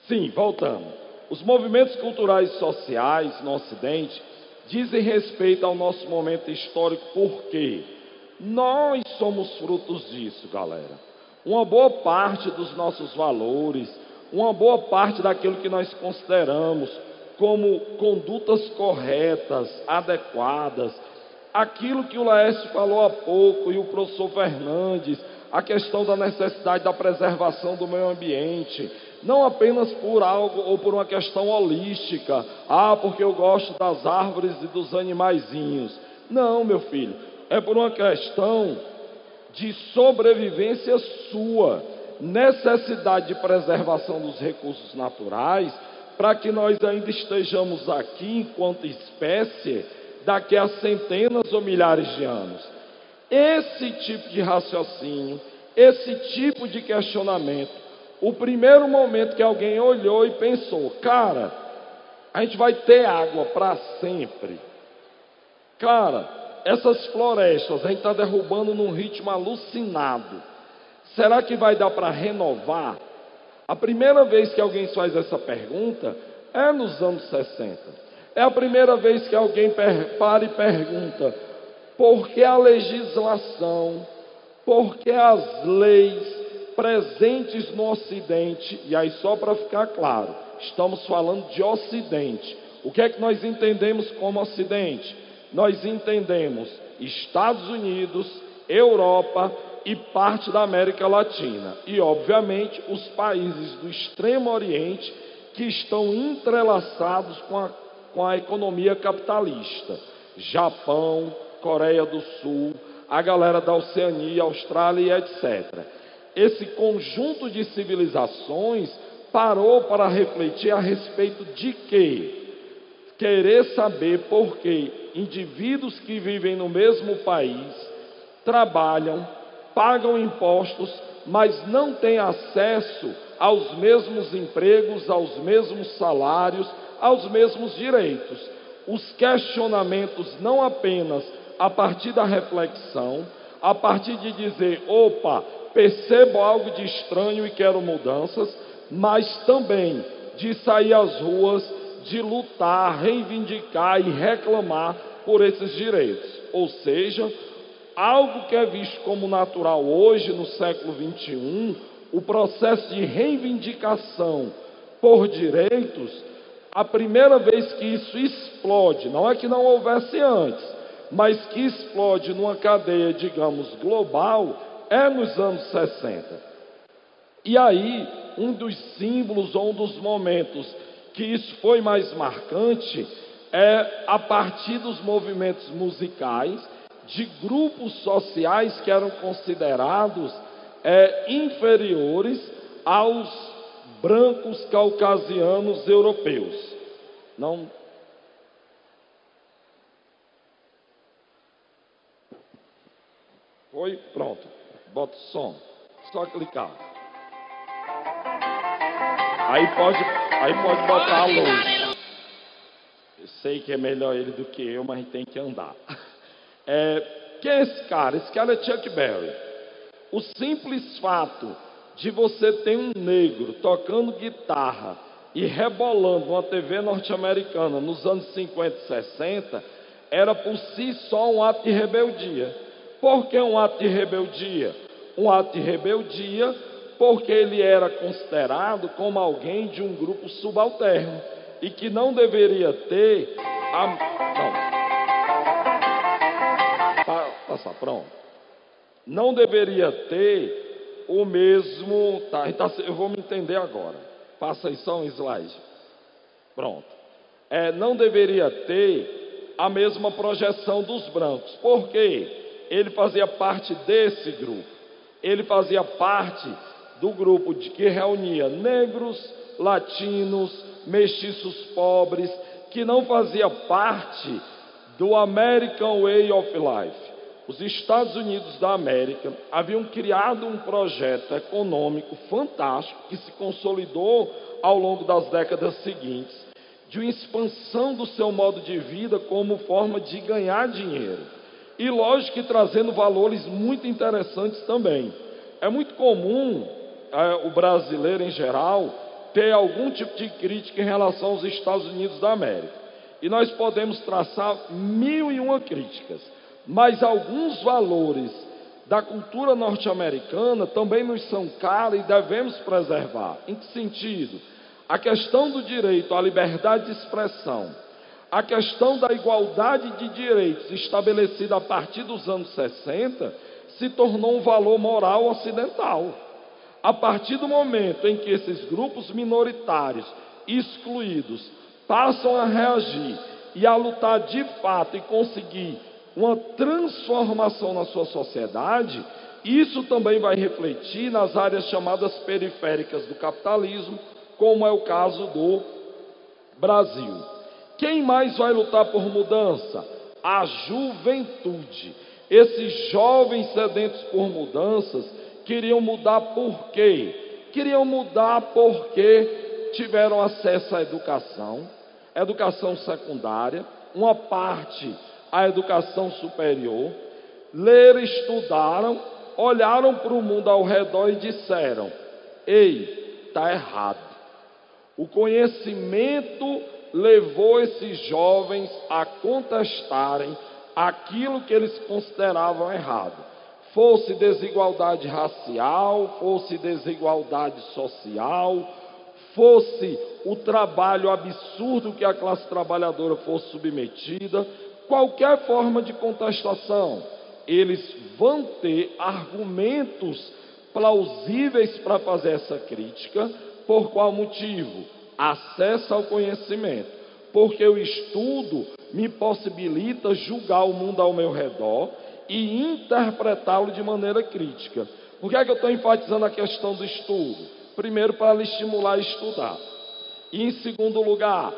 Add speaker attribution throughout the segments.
Speaker 1: Sim, voltando. Os movimentos culturais e sociais no Ocidente dizem respeito ao nosso momento histórico, porque nós somos frutos disso, galera. Uma boa parte dos nossos valores, uma boa parte daquilo que nós consideramos como condutas corretas, adequadas, aquilo que o Laércio falou há pouco e o professor Fernandes, a questão da necessidade da preservação do meio ambiente, não apenas por algo ou por uma questão holística, porque eu gosto das árvores e dos animaizinhos. Não, meu filho, é por uma questão de sobrevivência sua, necessidade de preservação dos recursos naturais, para que nós ainda estejamos aqui enquanto espécie daqui a centenas ou milhares de anos. Esse tipo de raciocínio, esse tipo de questionamento, o primeiro momento que alguém olhou e pensou, cara, a gente vai ter água para sempre. Cara, essas florestas a gente está derrubando num ritmo alucinado. Será que vai dar para renovar? A primeira vez que alguém faz essa pergunta é nos anos 60. É a primeira vez que alguém para e pergunta por que a legislação, por que as leis presentes no Ocidente, e aí só para ficar claro, estamos falando de Ocidente. O que é que nós entendemos como Ocidente? Nós entendemos Estados Unidos, Europa e parte da América Latina. E, obviamente, os países do Extremo Oriente que estão entrelaçados com a economia capitalista. Japão, Coreia do Sul, a galera da Oceania, Austrália e etc. Esse conjunto de civilizações parou para refletir a respeito de quê? Querer saber por que indivíduos que vivem no mesmo país trabalham, pagam impostos, mas não têm acesso aos mesmos empregos, aos mesmos salários, aos mesmos direitos. Os questionamentos não apenas a partir da reflexão, a partir de dizer, opa, percebo algo de estranho e quero mudanças, mas também de sair às ruas, de lutar, reivindicar e reclamar por esses direitos. Ou seja, algo que é visto como natural hoje, no século XXI, o processo de reivindicação por direitos, a primeira vez que isso explode, não é que não houvesse antes, mas que explode numa cadeia, digamos, global, é nos anos 60. E aí, um dos símbolos ou um dos momentos que isso foi mais marcante é a partir dos movimentos musicais de grupos sociais que eram considerados inferiores aos brancos caucasianos europeus. Não. Foi? Pronto. Bota o som. Só clicar. Aí pode botar a luz. Eu sei que é melhor ele do que eu, mas tem que andar. Quem é esse cara? Esse cara é Chuck Berry. O simples fato de você ter um negro tocando guitarra e rebolando uma TV norte-americana nos anos 50 e 60 era por si só um ato de rebeldia. Por que um ato de rebeldia? Um ato de rebeldia porque ele era considerado como alguém de um grupo subalterno e que não deveria ter pronto. Não deveria ter o mesmo. Eu vou me entender agora. Passa aí só um slide. Pronto. Não deveria ter a mesma projeção dos brancos. Por quê? Ele fazia parte desse grupo. Ele fazia parte do grupo que reunia negros, latinos, mestiços pobres, que não fazia parte do American Way of Life. Os Estados Unidos da América haviam criado um projeto econômico fantástico que se consolidou ao longo das décadas seguintes, de uma expansão do seu modo de vida como forma de ganhar dinheiro. E lógico que trazendo valores muito interessantes também. É muito comum o brasileiro em geral ter algum tipo de crítica em relação aos Estados Unidos da América. E nós podemos traçar 1001 críticas, mas alguns valores da cultura norte-americana também nos são caros e devemos preservar. Em que sentido? A questão do direito à liberdade de expressão, a questão da igualdade de direitos estabelecida a partir dos anos 60, se tornou um valor moral ocidental. A partir do momento em que esses grupos minoritários excluídos passam a reagir e a lutar de fato e conseguir uma transformação na sua sociedade, isso também vai refletir nas áreas chamadas periféricas do capitalismo, como é o caso do Brasil. Quem mais vai lutar por mudança? A juventude. Esses jovens sedentos por mudanças queriam mudar por quê? Queriam mudar porque tiveram acesso à educação secundária, uma parte à educação superior, leram, estudaram, olharam para o mundo ao redor e disseram: ei, está errado. O conhecimento levou esses jovens a contestarem aquilo que eles consideravam errado. Fosse desigualdade racial, fosse desigualdade social, fosse o trabalho absurdo que a classe trabalhadora fosse submetida, qualquer forma de contestação, eles vão ter argumentos plausíveis para fazer essa crítica. Por qual motivo? Acesso ao conhecimento. Porque o estudo me possibilita julgar o mundo ao meu redor e interpretá-lo de maneira crítica. Por que é que eu estou enfatizando a questão do estudo? Primeiro, para lhe estimular a estudar. E em segundo lugar,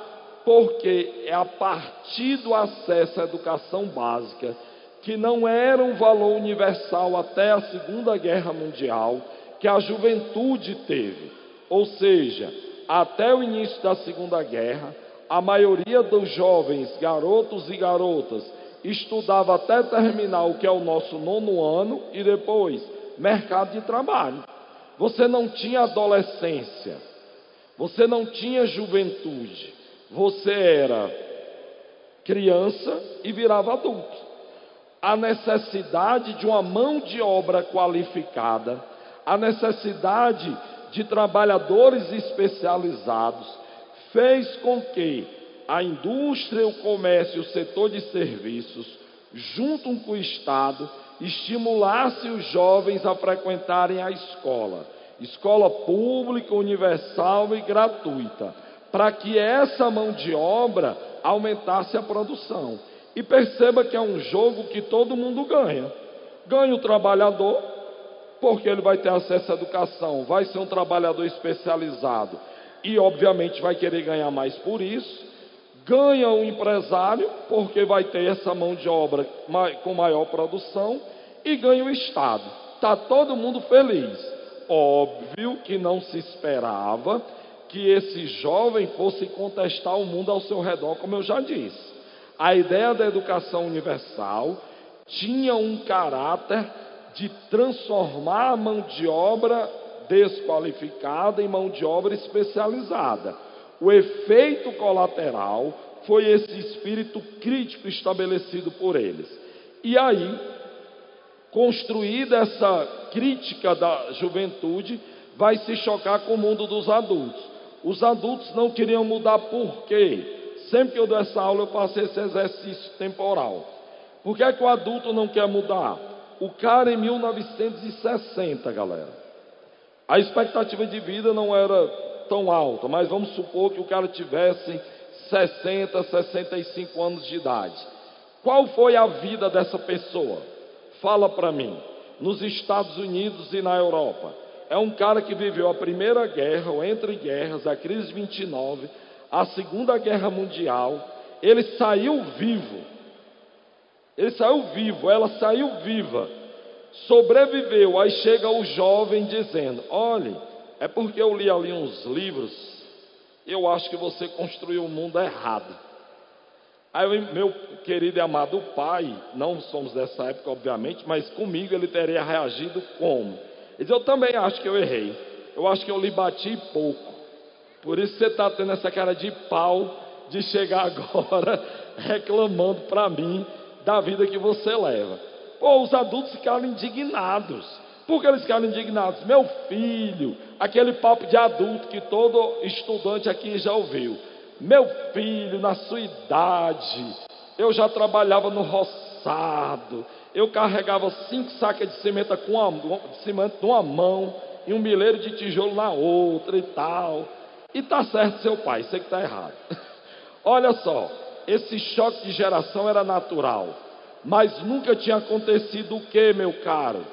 Speaker 1: porque é a partir do acesso à educação básica, que não era um valor universal até a Segunda Guerra Mundial, que a juventude teve. Ou seja, até o início da Segunda Guerra, a maioria dos jovens, garotos e garotas, estudava até terminar o que é o nosso 9º ano e depois mercado de trabalho. Você não tinha adolescência, você não tinha juventude, você era criança e virava adulto. A necessidade de uma mão de obra qualificada, a necessidade de trabalhadores especializados, fez com que a indústria, o comércio e o setor de serviços, junto com o Estado, estimulasse os jovens a frequentarem a escola pública, universal e gratuita, para que essa mão de obra aumentasse a produção. E perceba que é um jogo que todo mundo ganha. Ganha o trabalhador, porque ele vai ter acesso à educação, vai ser um trabalhador especializado e obviamente vai querer ganhar mais por isso. Ganha o empresário, porque vai ter essa mão de obra com maior produção, e ganha o Estado. Está todo mundo feliz. Óbvio que não se esperava que esse jovem fosse contestar o mundo ao seu redor, como eu já disse. A ideia da educação universal tinha um caráter de transformar a mão de obra desqualificada em mão de obra especializada. O efeito colateral foi esse espírito crítico estabelecido por eles. E aí, construída essa crítica da juventude, vai se chocar com o mundo dos adultos. Os adultos não queriam mudar por quê? Sempre que eu dou essa aula, eu faço esse exercício temporal. Por que é que o adulto não quer mudar? O cara, em 1960, galera, a expectativa de vida não era tão alta, mas vamos supor que o cara tivesse 60, 65 anos de idade. Qual foi a vida dessa pessoa? Fala para mim. Nos Estados Unidos e na Europa. É um cara que viveu a Primeira Guerra, ou entre guerras, a crise de 29, a Segunda Guerra Mundial. Ele saiu vivo. Ela saiu viva. Sobreviveu. Aí chega o jovem dizendo: olhe, é porque eu li ali uns livros, eu acho que você construiu o mundo errado. Aí meu querido e amado pai, não somos dessa época obviamente, mas comigo ele teria reagido como? Ele diz: eu também acho que eu errei, eu acho que eu lhe bati pouco. Por isso você está tendo essa cara de pau de chegar agora reclamando para mim da vida que você leva. Pô, os adultos ficaram indignados. Por que eles ficaram indignados? Meu filho, aquele papo de adulto que todo estudante aqui já ouviu. Meu filho, na sua idade, eu já trabalhava no roçado, eu carregava 5 sacas de cimento numa mão e um milheiro de tijolo na outra e tal. E tá certo, seu pai, sei que tá errado. Olha só, esse choque de geração era natural, mas nunca tinha acontecido o que, meu caro?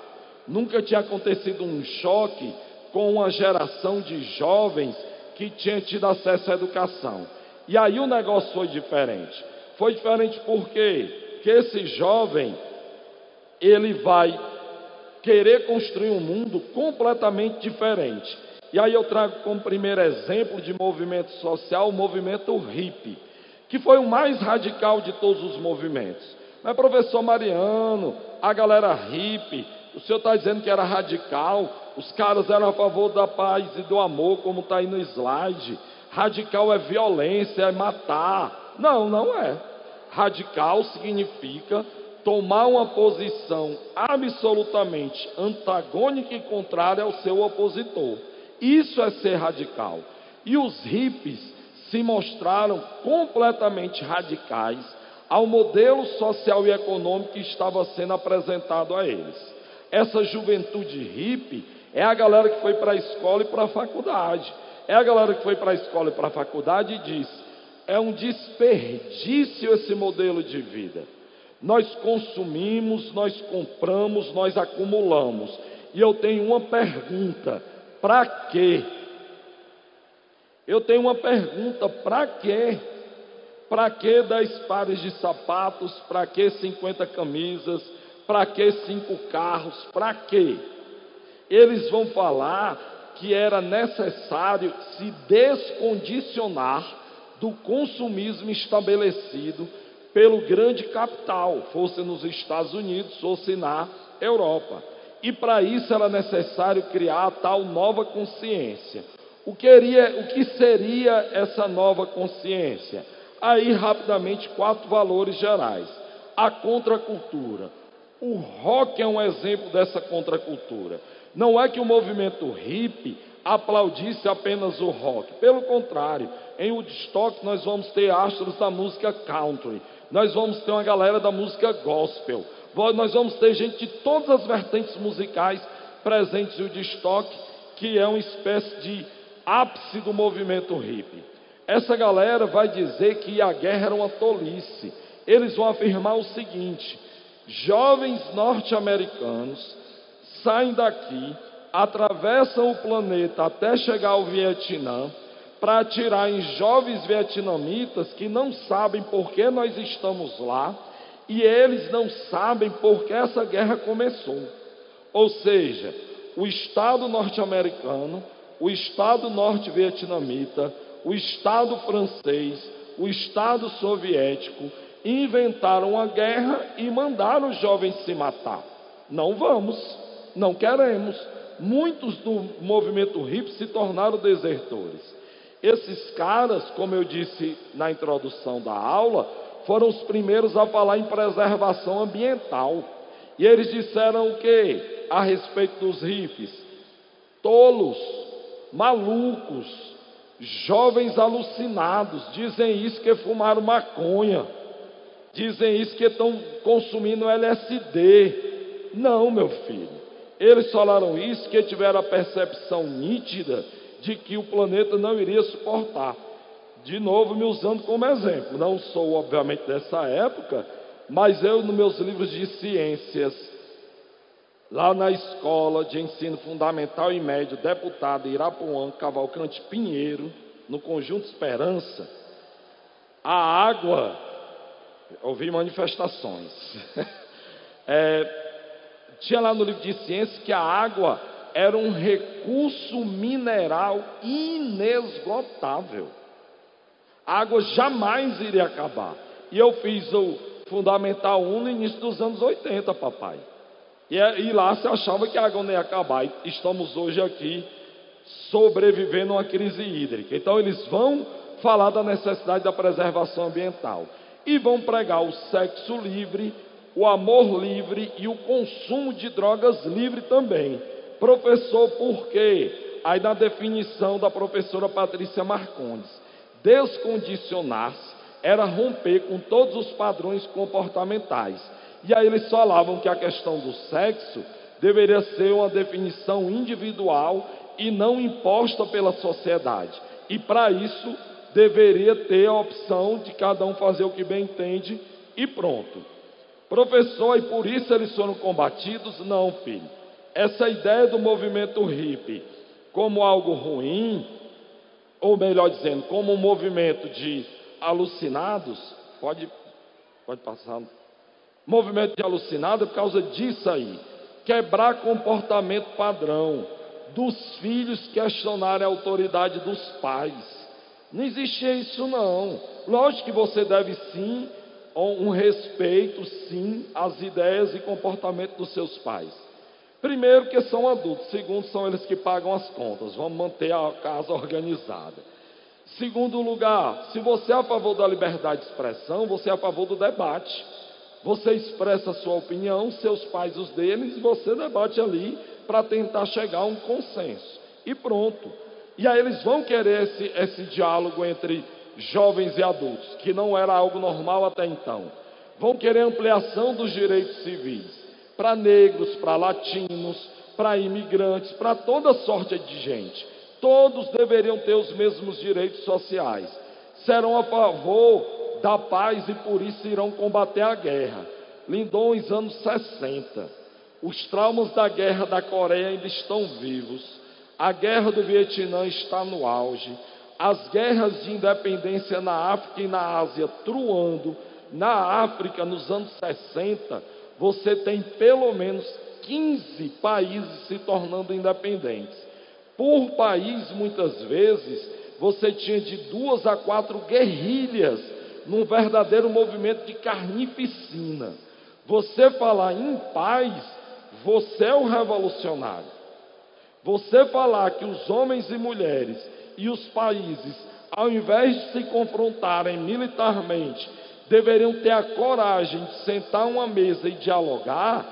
Speaker 1: Nunca tinha acontecido um choque com uma geração de jovens que tinha tido acesso à educação. E aí o negócio foi diferente. Foi diferente por quê? Porque esse jovem, ele vai querer construir um mundo completamente diferente. E aí eu trago como primeiro exemplo de movimento social o movimento hippie, que foi o mais radical de todos os movimentos. Mas professor Mariano, a galera hippie, o senhor está dizendo que era radical, os caras eram a favor da paz e do amor, como está aí no slide. Radical é violência, é matar. Não, não é. Radical significa tomar uma posição absolutamente antagônica e contrária ao seu opositor. Isso é ser radical. E os hippies se mostraram completamente radicais ao modelo social e econômico que estava sendo apresentado a eles. Essa juventude hippie é a galera que foi para a escola e para a faculdade. É a galera que foi para a escola e para a faculdade e diz: é um desperdício esse modelo de vida. Nós consumimos, nós compramos, nós acumulamos. E eu tenho uma pergunta: para quê? Eu tenho uma pergunta: para quê? Para que 10 pares de sapatos? Para que 50 camisas? Para que 5 carros? Para quê? Eles vão falar que era necessário se descondicionar do consumismo estabelecido pelo grande capital, fosse nos Estados Unidos, fosse na Europa. E para isso era necessário criar a tal nova consciência. O que seria essa nova consciência? Aí, rapidamente, 4 valores gerais. A contracultura. O rock é um exemplo dessa contracultura. Não é que o movimento hippie aplaudisse apenas o rock. Pelo contrário, em Woodstock nós vamos ter astros da música country. Nós vamos ter uma galera da música gospel. Nós vamos ter gente de todas as vertentes musicais presentes em Woodstock, que é uma espécie de ápice do movimento hippie. Essa galera vai dizer que a guerra era uma tolice. Eles vão afirmar o seguinte: jovens norte-americanos saem daqui, atravessam o planeta até chegar ao Vietnã, para atirar em jovens vietnamitas que não sabem por que nós estamos lá, e eles não sabem por que essa guerra começou. Ou seja, o Estado norte-americano, o Estado norte-vietnamita, o Estado francês, o Estado soviético inventaram a guerra e mandaram os jovens se matar. Não vamos, não queremos. Muitos do movimento hippie se tornaram desertores. Esses caras, como eu disse na introdução da aula, foram os primeiros a falar em preservação ambiental. E eles disseram o quê a respeito dos hippies? Tolos, malucos, jovens alucinados. Dizem isso que fumaram maconha. Dizem isso que estão consumindo LSD. Não, meu filho. Eles falaram isso porque tiveram a percepção nítida de que o planeta não iria suportar. De novo, me usando como exemplo. Não sou, obviamente, dessa época, mas eu, nos meus livros de ciências, lá na escola de ensino fundamental e médio, deputado Irapuã, Cavalcante Pinheiro, no Conjunto Esperança, a água, ouvi manifestações, tinha lá no livro de ciências que a água era um recurso mineral inesgotável. A água jamais iria acabar. E eu fiz o Fundamental 1 no início dos anos 80, papai. E lá se achava que a água não ia acabar. E estamos hoje aqui sobreviver numa crise hídrica. Então eles vão falar da necessidade da preservação ambiental e vão pregar o sexo livre, o amor livre e o consumo de drogas livre também. Professor, por quê? Aí na definição da professora Patrícia Marcondes, descondicionar-se era romper com todos os padrões comportamentais. E aí eles falavam que a questão do sexo deveria ser uma definição individual e não imposta pela sociedade. E para isso deveria ter a opção de cada um fazer o que bem entende e pronto. Professor, e por isso eles foram combatidos? Não, filho. Essa ideia do movimento hippie como algo ruim, ou melhor dizendo, como um movimento de alucinados, pode passar. Movimento de alucinado é por causa disso aí. Quebrar comportamento padrão dos filhos questionarem a autoridade dos pais. Não existia isso não. Lógico que você deve sim um respeito sim às ideias e comportamento dos seus pais. Primeiro que são adultos, segundo são eles que pagam as contas. Vamos manter a casa organizada. Segundo lugar, se você é a favor da liberdade de expressão, você é a favor do debate. Você expressa a sua opinião, seus pais os deles, e você debate ali para tentar chegar a um consenso. E pronto. E aí eles vão querer esse diálogo entre jovens e adultos, que não era algo normal até então. Vão querer ampliação dos direitos civis para negros, para latinos, para imigrantes, para toda sorte de gente. Todos deveriam ter os mesmos direitos sociais. Serão a favor da paz e por isso irão combater a guerra. Lindões, anos 60. Os traumas da guerra da Coreia ainda estão vivos. A guerra do Vietnã está no auge. As guerras de independência na África e na Ásia truando. Na África, nos anos 60, você tem pelo menos 15 países se tornando independentes. Por país, muitas vezes, você tinha de 2 a 4 guerrilhas num verdadeiro movimento de carnificina. Você falar em paz, você é o revolucionário. Você falar que os homens e mulheres e os países, ao invés de se confrontarem militarmente, deveriam ter a coragem de sentar uma mesa e dialogar,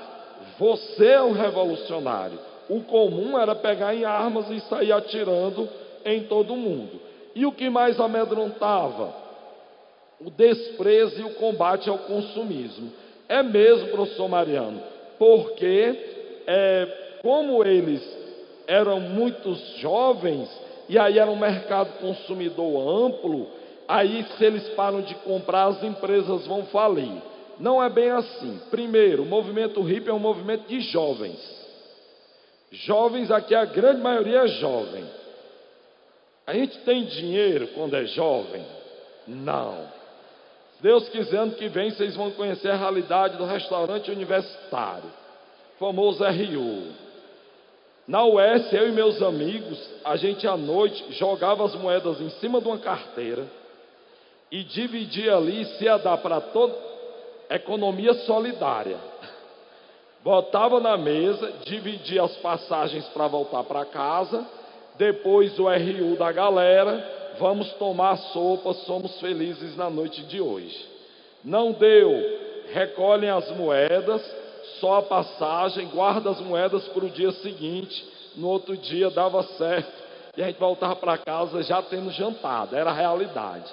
Speaker 1: você é o revolucionário. O comum era pegar em armas e sair atirando em todo mundo. E o que mais amedrontava? O desprezo e o combate ao consumismo. É mesmo, professor Mariano, porque como eles eram muitos jovens, e aí era um mercado consumidor amplo, aí se eles param de comprar, as empresas vão falir. Não é bem assim. Primeiro, o movimento hippie é um movimento de jovens. Jovens, aqui a grande maioria é jovem. A gente tem dinheiro quando é jovem? Não. Se Deus quiser, ano que vem vocês vão conhecer a realidade do restaurante universitário, famoso RU. Na UES, eu e meus amigos, a gente à noite jogava as moedas em cima de uma carteira e dividia ali, se ia dar para toda economia solidária. Botava na mesa, dividia as passagens para voltar para casa, depois o RU da galera, vamos tomar sopa, somos felizes na noite de hoje. Não deu, recolhem as moedas, só a passagem, guarda as moedas para o dia seguinte, no outro dia dava certo, e a gente voltava para casa já tendo jantado, era a realidade.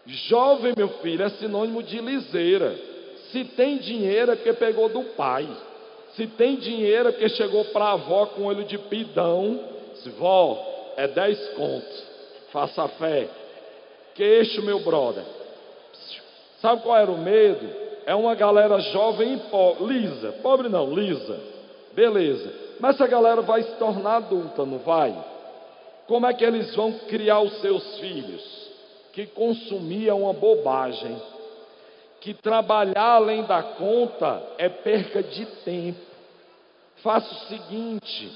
Speaker 1: Jovem, meu filho, é sinônimo de liseira. Se tem dinheiro é porque pegou do pai. Se tem dinheiro é porque chegou para a avó com olho de pidão. Se vó, é 10 contos. Faça fé. Queixo, meu brother. Sabe qual era o medo? É uma galera jovem e pobre. Lisa. Pobre não, lisa. Beleza. Mas essa galera vai se tornar adulta, não vai? Como é que eles vão criar os seus filhos? Que consumir é uma bobagem. Que trabalhar além da conta é perca de tempo. Faça o seguinte,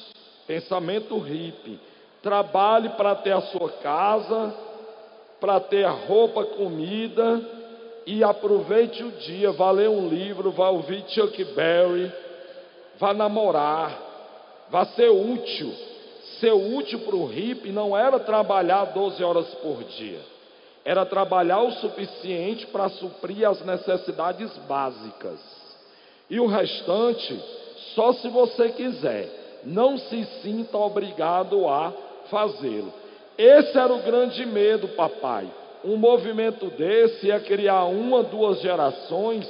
Speaker 1: pensamento hippie, trabalhe para ter a sua casa, para ter a roupa, comida, e aproveite o dia, vá ler um livro, vá ouvir Chuck Berry, vá namorar, vá ser útil. ser útil para o hippie não era trabalhar 12 horas por dia, era trabalhar o suficiente para suprir as necessidades básicas. E o restante, só se você quiser, não se sinta obrigado a fazê-lo. Esse era o grande medo, papai. Um movimento desse ia criar 1 ou 2 gerações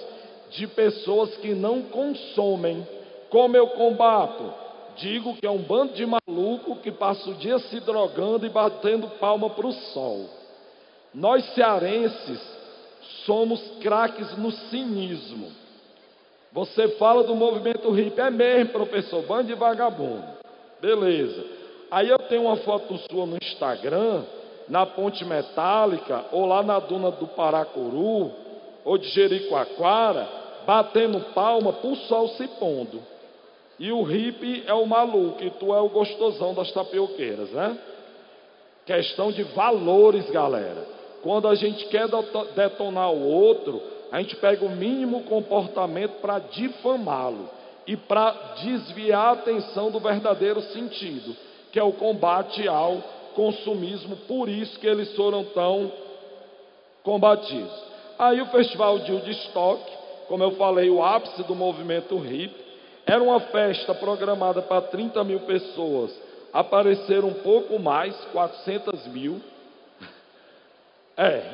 Speaker 1: de pessoas que não consomem. Como eu combato? Digo que é um bando de maluco que passa o dia se drogando e batendo palma para o sol. Nós cearenses somos craques no cinismo. Você fala do movimento hippie, é mesmo, professor, bando de vagabundo. Beleza. Aí eu tenho uma foto sua no Instagram, na Ponte Metálica, ou lá na duna do Paracuru, ou de Jericoacoara, batendo palma para o sol se pondo. E o hippie é o maluco, e tu é o gostosão das tapioqueiras, né? Questão de valores, galera. Quando a gente quer detonar o outro, a gente pega o mínimo comportamento para difamá-lo e para desviar a atenção do verdadeiro sentido, que é o combate ao consumismo. Por isso que eles foram tão combatidos. Aí o festival de Woodstock, como eu falei, o ápice do movimento hippie, era uma festa programada para 30 mil pessoas, apareceram um pouco mais, 400 mil,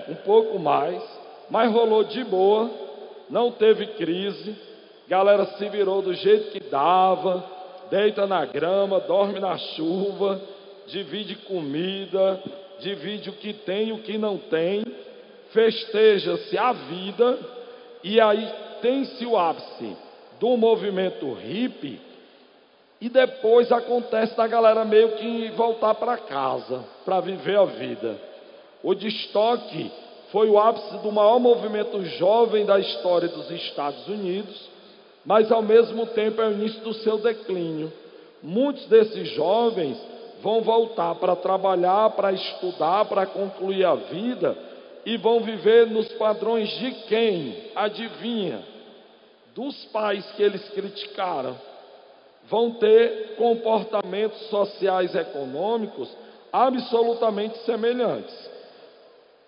Speaker 1: um pouco mais, mas rolou de boa, não teve crise, galera se virou do jeito que dava, deita na grama, dorme na chuva, divide comida, divide o que tem e o que não tem, festeja-se a vida, e aí tem-se o ápice do movimento hippie, e depois acontece da galera meio que voltar para casa, para viver a vida. O Woodstock foi o ápice do maior movimento jovem da história dos Estados Unidos, mas ao mesmo tempo é o início do seu declínio. Muitos desses jovens vão voltar para trabalhar, para estudar, para concluir a vida, e vão viver nos padrões de quem? Adivinha? Dos pais que eles criticaram. Vão ter comportamentos sociais e econômicos absolutamente semelhantes.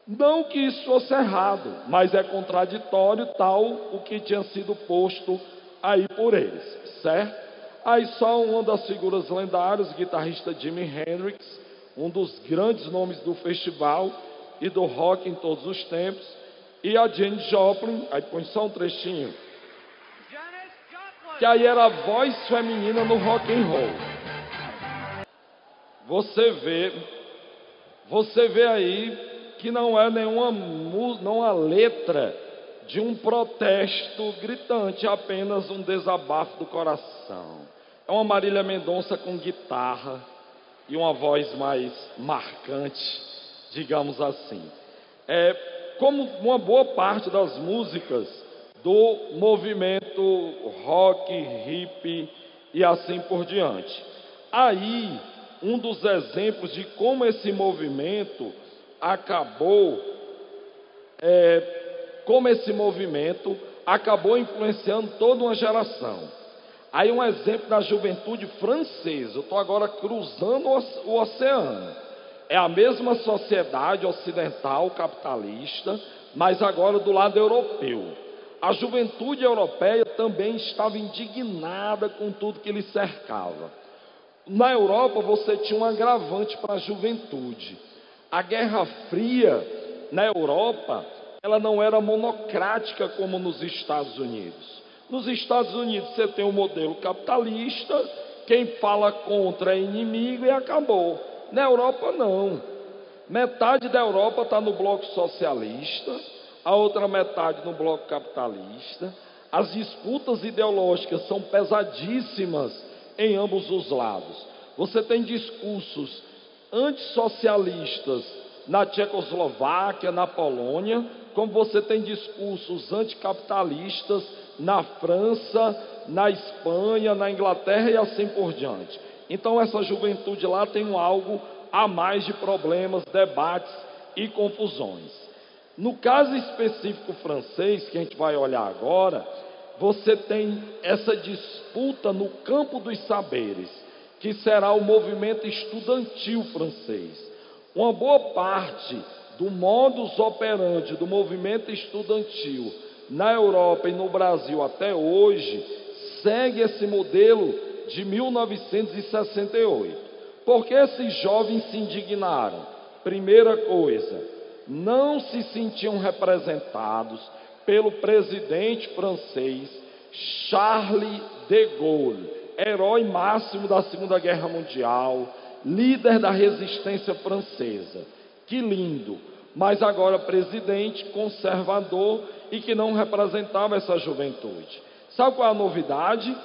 Speaker 1: Não que isso fosse errado, mas é contraditório tal o que tinha sido posto aí por eles, certo? Aí só uma das figuras lendárias, o guitarrista Jimi Hendrix, um dos grandes nomes do festival e do rock em todos os tempos, e a Janis Joplin, aí põe só um trechinho, que aí era a voz feminina no rock and roll. Você vê aí que não é nenhuma letra de um protesto gritante, é apenas um desabafo do coração. É uma Marília Mendonça com guitarra e uma voz mais marcante, digamos assim. Como uma boa parte das músicas do movimento rock, hippie e assim por diante. Aí, um dos exemplos de como esse movimento acabou influenciando toda uma geração. Aí um exemplo da juventude francesa, eu estou agora cruzando o oceano. É a mesma sociedade ocidental capitalista, mas agora do lado europeu. A juventude europeia também estava indignada com tudo que lhe cercava. Na Europa você tinha um agravante para a juventude. A Guerra Fria na Europa, ela não era monocrática como nos Estados Unidos. Nos Estados Unidos você tem um modelo capitalista, quem fala contra é inimigo e acabou. Na Europa não. Metade da Europa está no bloco socialista, a outra metade no bloco capitalista. As disputas ideológicas são pesadíssimas em ambos os lados. Você tem discursos antissocialistas na Tchecoslováquia, na Polônia, como você tem discursos anticapitalistas na França, na Espanha, na Inglaterra e assim por diante. Então essa juventude lá tem algo a mais de problemas, debates e confusões. No caso específico francês, que a gente vai olhar agora, você tem essa disputa no campo dos saberes. que será o movimento estudantil francês. Uma boa parte do modus operandi do movimento estudantil na Europa e no Brasil até hoje segue esse modelo de 1968. Por que esses jovens se indignaram? Primeira coisa, não se sentiam representados pelo presidente francês Charles de Gaulle, herói máximo da Segunda Guerra Mundial, líder da resistência francesa. Que lindo! Mas agora presidente conservador e que não representava essa juventude. Sabe qual é a novidade?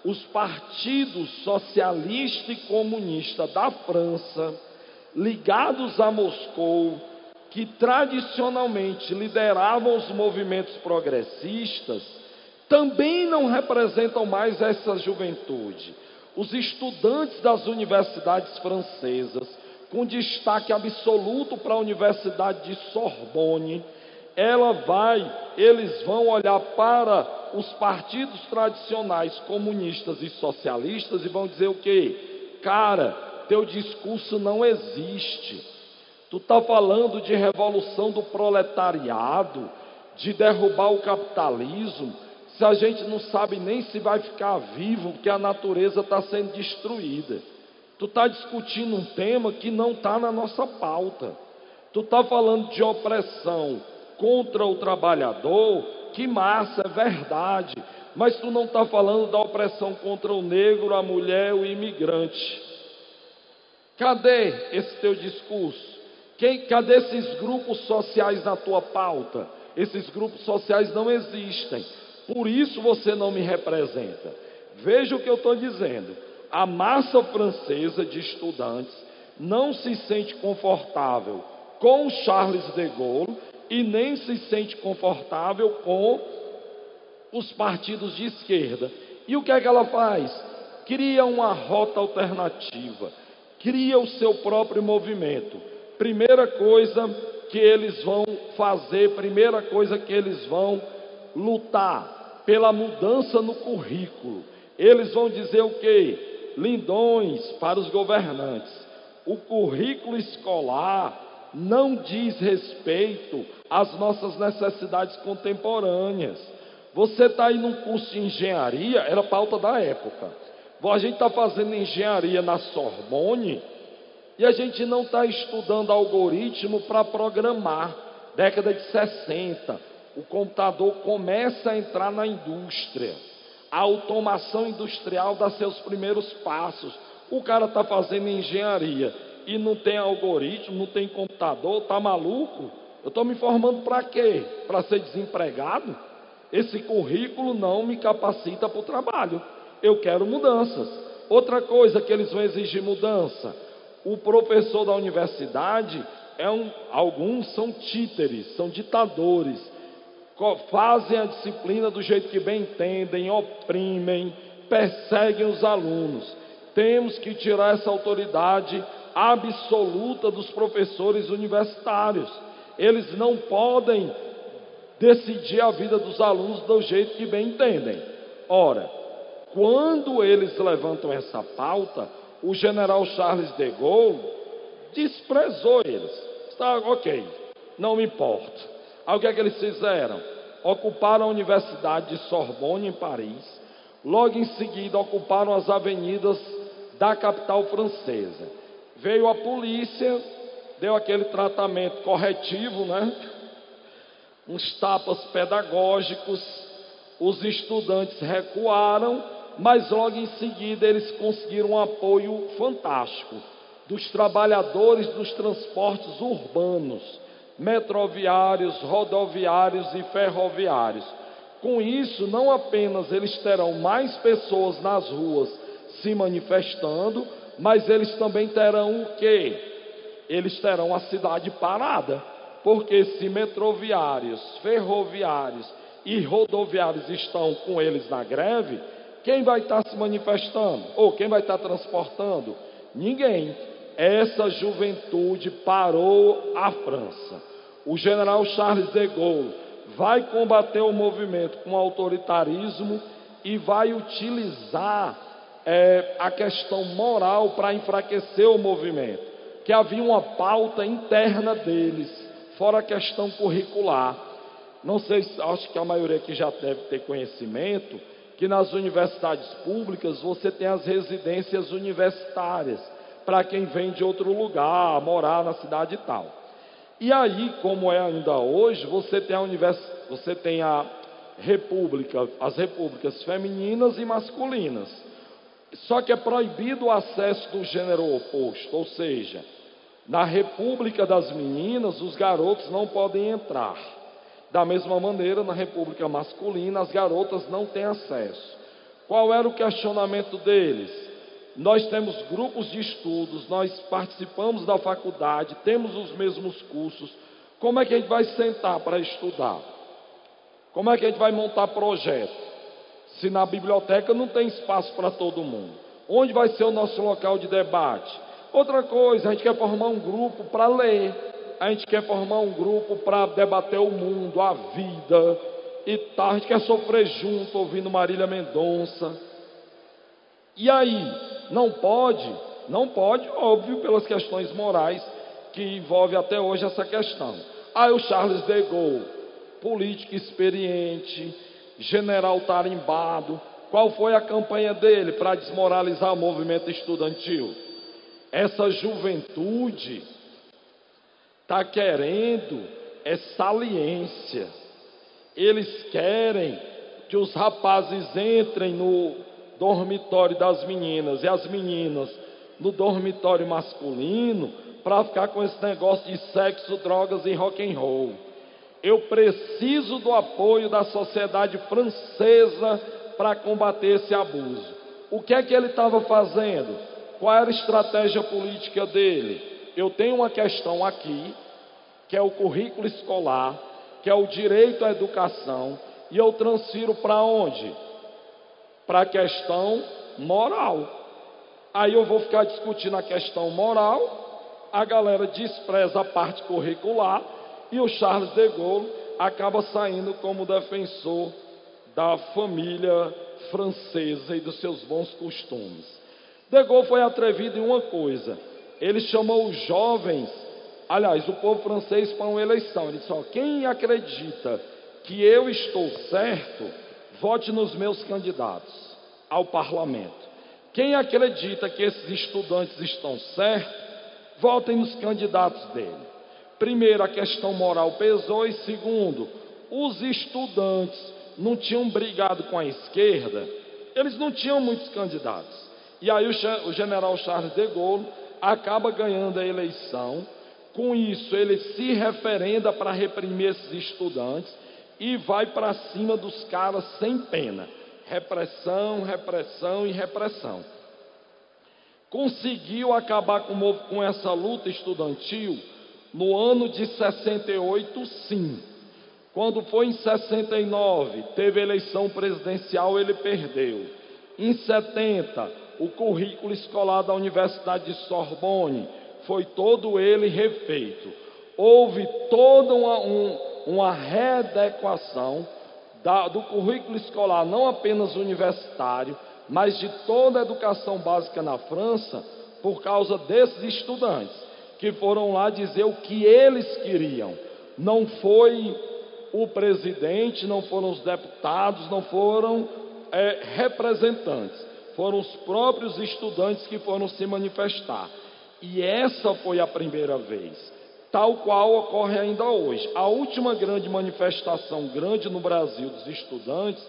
Speaker 1: Os partidos socialista e comunista da França, ligados a Moscou, que tradicionalmente lideravam os movimentos progressistas, também não representam mais essa juventude. Os estudantes das universidades francesas, com destaque absoluto para a Universidade de Sorbonne, eles vão olhar para os partidos tradicionais comunistas e socialistas e vão dizer o quê? Cara, teu discurso não existe. Tu está falando de revolução do proletariado, de derrubar o capitalismo, se a gente não sabe nem se vai ficar vivo, porque a natureza está sendo destruída. Tu está discutindo um tema que não está na nossa pauta. Tu está falando de opressão contra o trabalhador, que massa, é verdade. Mas tu não está falando da opressão contra o negro, a mulher, o imigrante. Cadê esse teu discurso? Cadê esses grupos sociais na tua pauta? Esses grupos sociais não existem. Por isso você não me representa. Veja o que eu estou dizendo. A massa francesa de estudantes não se sente confortável com Charles de Gaulle e nem se sente confortável com os partidos de esquerda. E o que é que ela faz? Cria uma rota alternativa, cria o seu próprio movimento. Primeira coisa que eles vão fazer, primeira coisa que eles vão lutar pela mudança no currículo. Eles vão dizer o quê? Lindões para os governantes. O currículo escolar não diz respeito às nossas necessidades contemporâneas. Você está aí num curso de engenharia, era pauta da época. A gente está fazendo engenharia na Sorbonne e a gente não está estudando algoritmo para programar. Década de 60, o computador começa a entrar na indústria. A automação industrial dá seus primeiros passos. O cara está fazendo engenharia e não tem algoritmo, não tem computador, está maluco? Eu estou me formando para quê? Para ser desempregado? Esse currículo não me capacita para o trabalho. Eu quero mudanças. Outra coisa que eles vão exigir mudança. O professor da universidade, alguns são títeres, são ditadores. Fazem a disciplina do jeito que bem entendem, oprimem, perseguem os alunos. Temos que tirar essa autoridade absoluta dos professores universitários. Eles não podem decidir a vida dos alunos do jeito que bem entendem. Ora, quando eles levantam essa pauta, o general Charles de Gaulle desprezou eles. Está ok, não me importa. Aí o que é que eles fizeram? Ocuparam a Universidade de Sorbonne em Paris. Logo em seguida ocuparam as avenidas da capital francesa. Veio a polícia, deu aquele tratamento corretivo, né? Uns tapas pedagógicos. Os estudantes recuaram, mas logo em seguida eles conseguiram um apoio fantástico dos trabalhadores dos transportes urbanos, metroviários, rodoviários e ferroviários. Com isso, não apenas eles terão mais pessoas nas ruas se manifestando, mas eles também terão o quê? Eles terão a cidade parada, porque se metroviários, ferroviários e rodoviários estão com eles na greve, quem vai estar se manifestando? Ou quem vai estar transportando? Ninguém. Essa juventude parou a França. O general Charles de Gaulle vai combater o movimento com autoritarismo e vai utilizar a questão moral para enfraquecer o movimento, que havia uma pauta interna deles, fora a questão curricular. Não sei, acho que a maioria aqui já deve ter conhecimento, que nas universidades públicas você tem as residências universitárias, para quem vem de outro lugar, morar na cidade e tal. E aí, como é ainda hoje, você tem as repúblicas femininas e masculinas. Só que é proibido o acesso do gênero oposto, ou seja, na república das meninas, os garotos não podem entrar. Da mesma maneira, na república masculina, as garotas não têm acesso. Qual era o questionamento deles? Nós temos grupos de estudos, nós participamos da faculdade, temos os mesmos cursos. Como é que a gente vai sentar para estudar? Como é que a gente vai montar projeto? Se na biblioteca não tem espaço para todo mundo. Onde vai ser o nosso local de debate? Outra coisa, a gente quer formar um grupo para ler. A gente quer formar um grupo para debater o mundo, a vida e tal. A gente quer sofrer junto, ouvindo Marília Mendonça. E aí, não pode, óbvio, pelas questões morais que envolve até hoje essa questão. Aí o Charles de Gaulle, político experiente, general tarimbado, qual foi a campanha dele para desmoralizar o movimento estudantil? Essa juventude está querendo saliência. Eles querem que os rapazes entrem no dormitório das meninas e as meninas no dormitório masculino para ficar com esse negócio de sexo, drogas e rock and roll. Eu preciso do apoio da sociedade francesa para combater esse abuso. O que é que ele estava fazendo? Qual era a estratégia política dele? Eu tenho uma questão aqui, que é o currículo escolar, que é o direito à educação, e eu transfiro para onde? Para a questão moral. Aí eu vou ficar discutindo a questão moral, a galera despreza a parte curricular, e o Charles de Gaulle acaba saindo como defensor da família francesa e dos seus bons costumes. De Gaulle foi atrevido em uma coisa: ele chamou os jovens, aliás, o povo francês, para uma eleição. Ele disse: quem acredita que eu estou certo, vote nos meus candidatos ao parlamento. Quem acredita que esses estudantes estão certos, votem nos candidatos dele. Primeiro, a questão moral pesou, e segundo, os estudantes não tinham brigado com a esquerda, eles não tinham muitos candidatos. E aí o general Charles de Gaulle acaba ganhando a eleição. Com isso, ele se referenda para reprimir esses estudantes e vai para cima dos caras sem pena. Repressão, repressão e repressão. Conseguiu acabar com essa luta estudantil no ano de 68, sim. Quando foi em 69, teve eleição presidencial, ele perdeu. Em 70, o currículo escolar da Universidade de Sorbonne foi todo ele refeito. Houve toda uma readequação do currículo escolar, não apenas universitário, mas de toda a educação básica na França, por causa desses estudantes que foram lá dizer o que eles queriam. Não foi o presidente, não foram os deputados, não foram representantes, foram os próprios estudantes que foram se manifestar. E essa foi a primeira vez, tal qual ocorre ainda hoje. A última grande manifestação grande no Brasil dos estudantes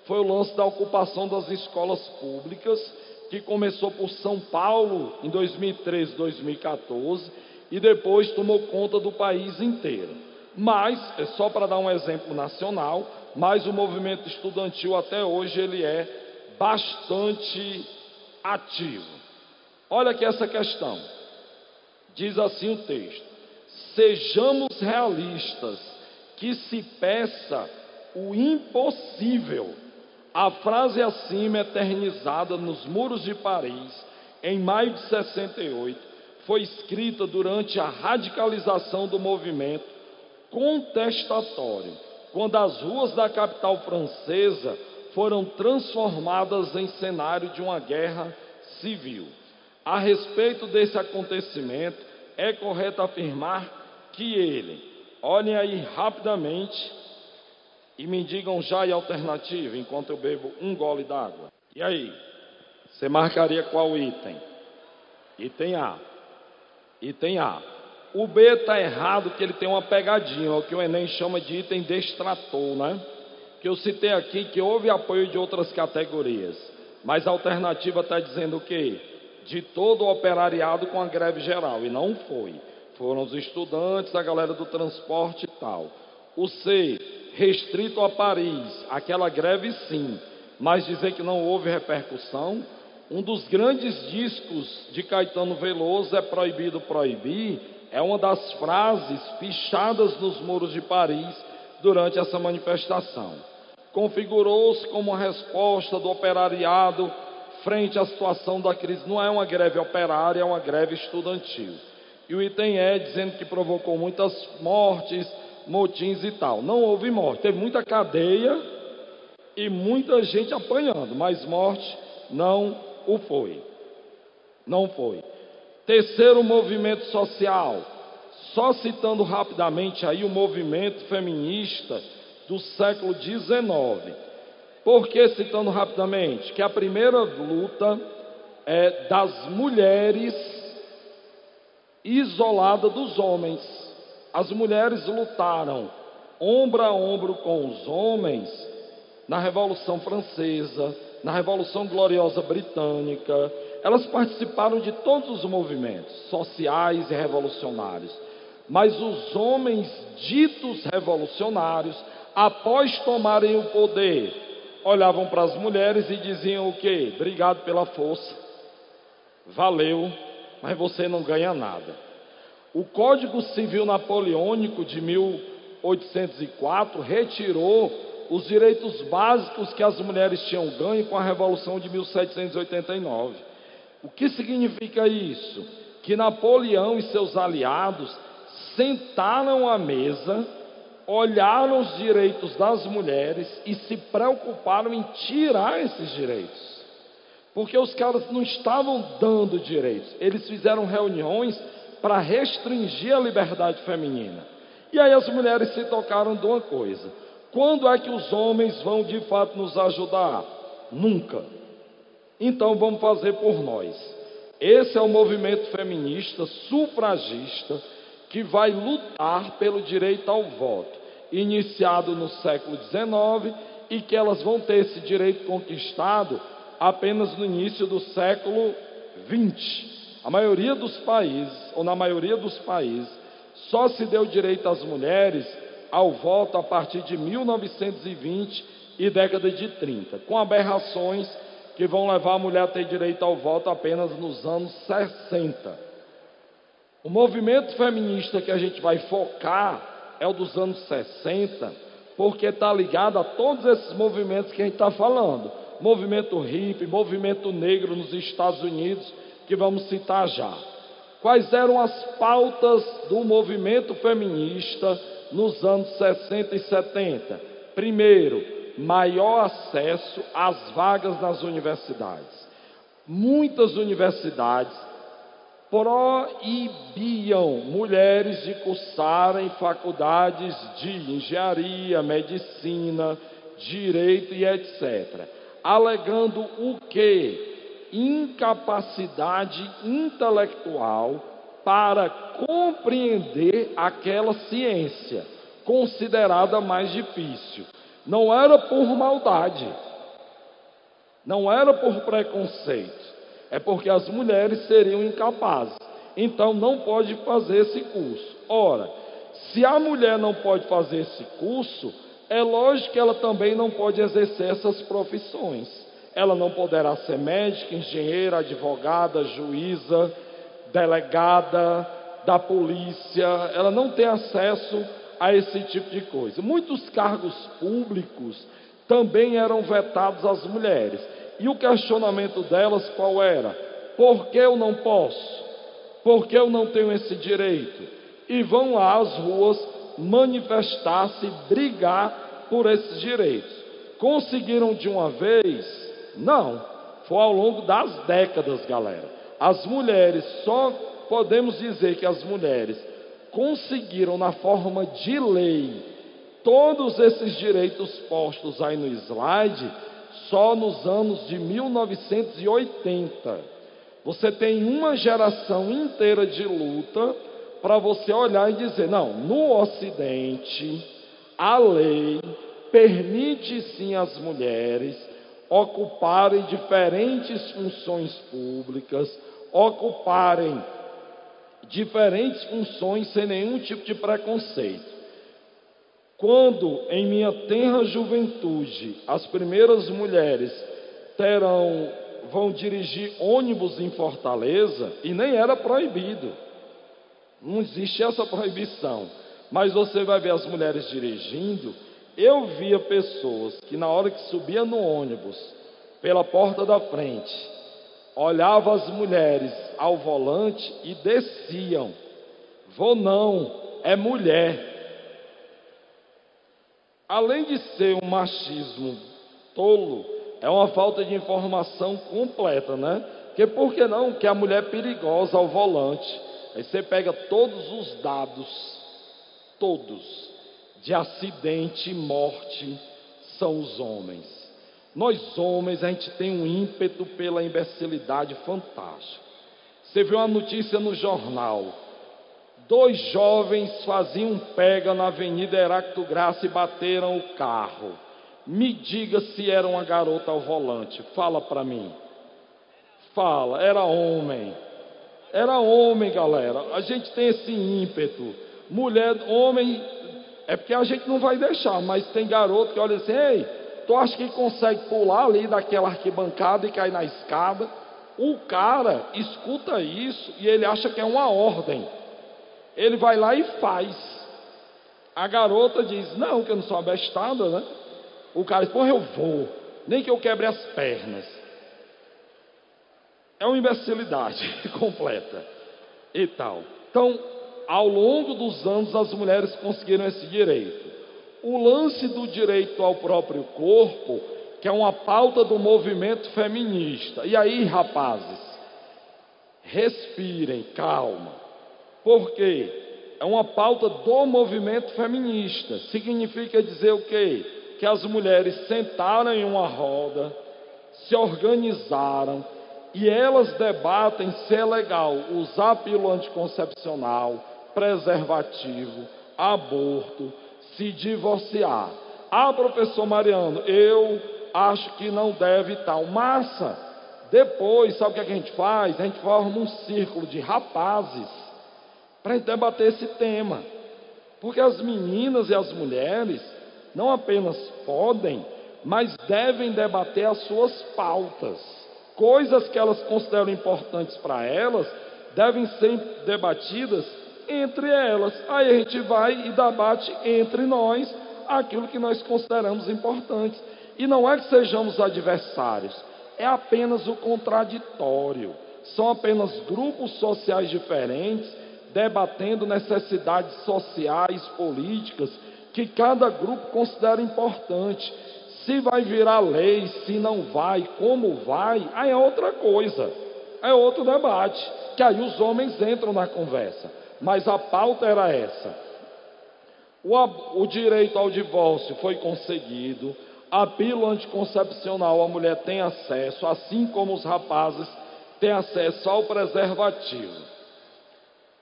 Speaker 1: foi o lance da ocupação das escolas públicas, que começou por São Paulo em 2013, 2014, e depois tomou conta do país inteiro. Mas, é só para dar um exemplo nacional, mas o movimento estudantil até hoje ele é bastante ativo. Olha aqui essa questão. Diz assim o texto: sejamos realistas, que se peça o impossível. A frase acima, eternizada nos muros de Paris, em maio de 68, foi escrita durante a radicalização do movimento contestatório, quando as ruas da capital francesa foram transformadas em cenário de uma guerra civil. A respeito desse acontecimento, é correto afirmar que ele, olhem aí rapidamente e me digam já a alternativa, enquanto eu bebo um gole d'água. E aí? Você marcaria qual item? Item A. Item A. O B está errado, que ele tem uma pegadinha, o que o Enem chama de item destrator, né? Que eu citei aqui que houve apoio de outras categorias, mas a alternativa está dizendo o quê? De todo o operariado com a greve geral, e não foi. Foram os estudantes, a galera do transporte e tal. O C, restrito a Paris, aquela greve sim, mas dizer que não houve repercussão. Um dos grandes discos de Caetano Veloso, É Proibido Proibir, é uma das frases pichadas nos muros de Paris durante essa manifestação. Configurou-se como uma resposta do operariado frente à situação da crise. Não é uma greve operária, é uma greve estudantil. E o item E dizendo que provocou muitas mortes, motins e tal. Não houve morte, teve muita cadeia e muita gente apanhando, mas morte não o foi. Não foi. Terceiro movimento social, só citando rapidamente aí o movimento feminista do século XIX. Por que citando rapidamente? Que a primeira luta é das mulheres isolada dos homens. As mulheres lutaram ombro a ombro com os homens na Revolução Francesa, na Revolução Gloriosa Britânica. Elas participaram de todos os movimentos sociais e revolucionários. Mas os homens ditos revolucionários, após tomarem o poder, olhavam para as mulheres e diziam o quê? Obrigado pela força, valeu, mas você não ganha nada. O Código Civil Napoleônico de 1804 retirou os direitos básicos que as mulheres tinham ganho com a Revolução de 1789. O que significa isso? Que Napoleão e seus aliados sentaram à mesa, olharam os direitos das mulheres e se preocuparam em tirar esses direitos. Porque os caras não estavam dando direitos, eles fizeram reuniões para restringir a liberdade feminina. E aí as mulheres se tocaram de uma coisa: quando é que os homens vão de fato nos ajudar? Nunca. Então vamos fazer por nós. Esse é o movimento feminista, sufragista, que vai lutar pelo direito ao voto, iniciado no século XIX, e que elas vão ter esse direito conquistado apenas no início do século XX. A maioria dos países, ou na maioria dos países, só se deu direito às mulheres ao voto a partir de 1920 e década de 30, com aberrações que vão levar a mulher a ter direito ao voto apenas nos anos 60. O movimento feminista que a gente vai focar é o dos anos 60, porque está ligado a todos esses movimentos que a gente está falando. Movimento hippie, movimento negro nos Estados Unidos, que vamos citar já. Quais eram as pautas do movimento feminista nos anos 60 e 70? Primeiro, maior acesso às vagas nas universidades. Muitas universidades proibiam mulheres de cursarem faculdades de engenharia, medicina, direito e etc., alegando o quê? Incapacidade intelectual para compreender aquela ciência, considerada mais difícil. Não era por maldade, não era por preconceito, é porque as mulheres seriam incapazes, então não pode fazer esse curso. Ora, se a mulher não pode fazer esse curso, é lógico que ela também não pode exercer essas profissões. Ela não poderá ser médica, engenheira, advogada, juíza, delegada da polícia. Ela não tem acesso a esse tipo de coisa. Muitos cargos públicos também eram vetados às mulheres. E o questionamento delas qual era? Por que eu não posso? Por que eu não tenho esse direito? E vão lá às ruas manifestar-se, brigar por esses direitos. Conseguiram de uma vez? Não, foi ao longo das décadas, galera. As mulheres, só podemos dizer que as mulheres conseguiram na forma de lei todos esses direitos postos aí no slide só nos anos de 1980. Você tem uma geração inteira de luta para você olhar e dizer, não, no Ocidente a lei permite sim às mulheres ocuparem diferentes funções públicas, ocuparem diferentes funções sem nenhum tipo de preconceito. Quando em minha tenra juventude as primeiras mulheres vão dirigir ônibus em Fortaleza, e nem era proibido, não existe essa proibição, mas você vai ver as mulheres dirigindo. Eu via pessoas que na hora que subia no ônibus, pela porta da frente, olhavam as mulheres ao volante e desciam. Vou não, é mulher. Além de ser um machismo tolo, é uma falta de informação completa, né? Porque por que não? Que a mulher é perigosa ao volante. Aí você pega todos os dados, todos, de acidente e morte, são os homens. Nós homens, a gente tem um ímpeto pela imbecilidade fantástico. Você viu uma notícia no jornal: 2 jovens faziam pega na Avenida Heráclito Graça e bateram o carro. Me diga se era uma garota ao volante. Fala para mim. Fala, era homem. Era homem, galera. A gente tem esse ímpeto. Mulher, homem, é porque a gente não vai deixar, mas tem garoto que olha assim, ei, tu acha que consegue pular ali daquela arquibancada e cair na escada? O cara escuta isso e ele acha que é uma ordem. Ele vai lá e faz. A garota diz, não, que eu não sou abestada, né? O cara diz, porra, eu vou, nem que eu quebre as pernas. É uma imbecilidade completa e tal. Então, ao longo dos anos, as mulheres conseguiram esse direito. O lance do direito ao próprio corpo, que é uma pauta do movimento feminista. E aí, rapazes, respirem, calma. Por quê? É uma pauta do movimento feminista. Significa dizer o quê? Que as mulheres sentaram em uma roda, se organizaram, e elas debatem se é legal usar pílula anticoncepcional, preservativo, aborto, se divorciar. Ah, professor Mariano, eu acho que não deve tal. Massa! Depois, sabe o que a gente faz? A gente forma um círculo de rapazes para a gente debater esse tema. Porque as meninas e as mulheres não apenas podem, mas devem debater as suas pautas. Coisas que elas consideram importantes para elas devem ser debatidas entre elas. Aí a gente vai e debate entre nós aquilo que nós consideramos importantes. E não é que sejamos adversários, é apenas o contraditório. São apenas grupos sociais diferentes debatendo necessidades sociais, políticas, que cada grupo considera importante. Se vai virar lei, se não vai, como vai, aí é outra coisa, é outro debate, que aí os homens entram na conversa. Mas a pauta era essa. O direito ao divórcio foi conseguido, a pílula anticoncepcional a mulher tem acesso, assim como os rapazes têm acesso ao preservativo.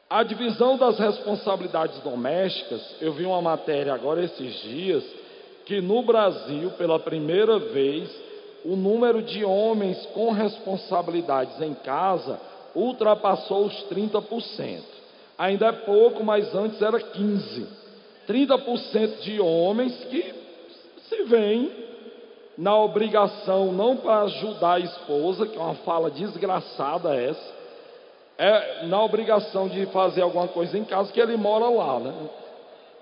Speaker 1: A divisão das responsabilidades domésticas, eu vi uma matéria agora esses dias, que no Brasil, pela primeira vez, o número de homens com responsabilidades em casa ultrapassou os 30%. Ainda é pouco, mas antes era 15%. 30% de homens que se veem na obrigação, não para ajudar a esposa, que é uma fala desgraçada essa, é na obrigação de fazer alguma coisa em casa, que ele mora lá, né?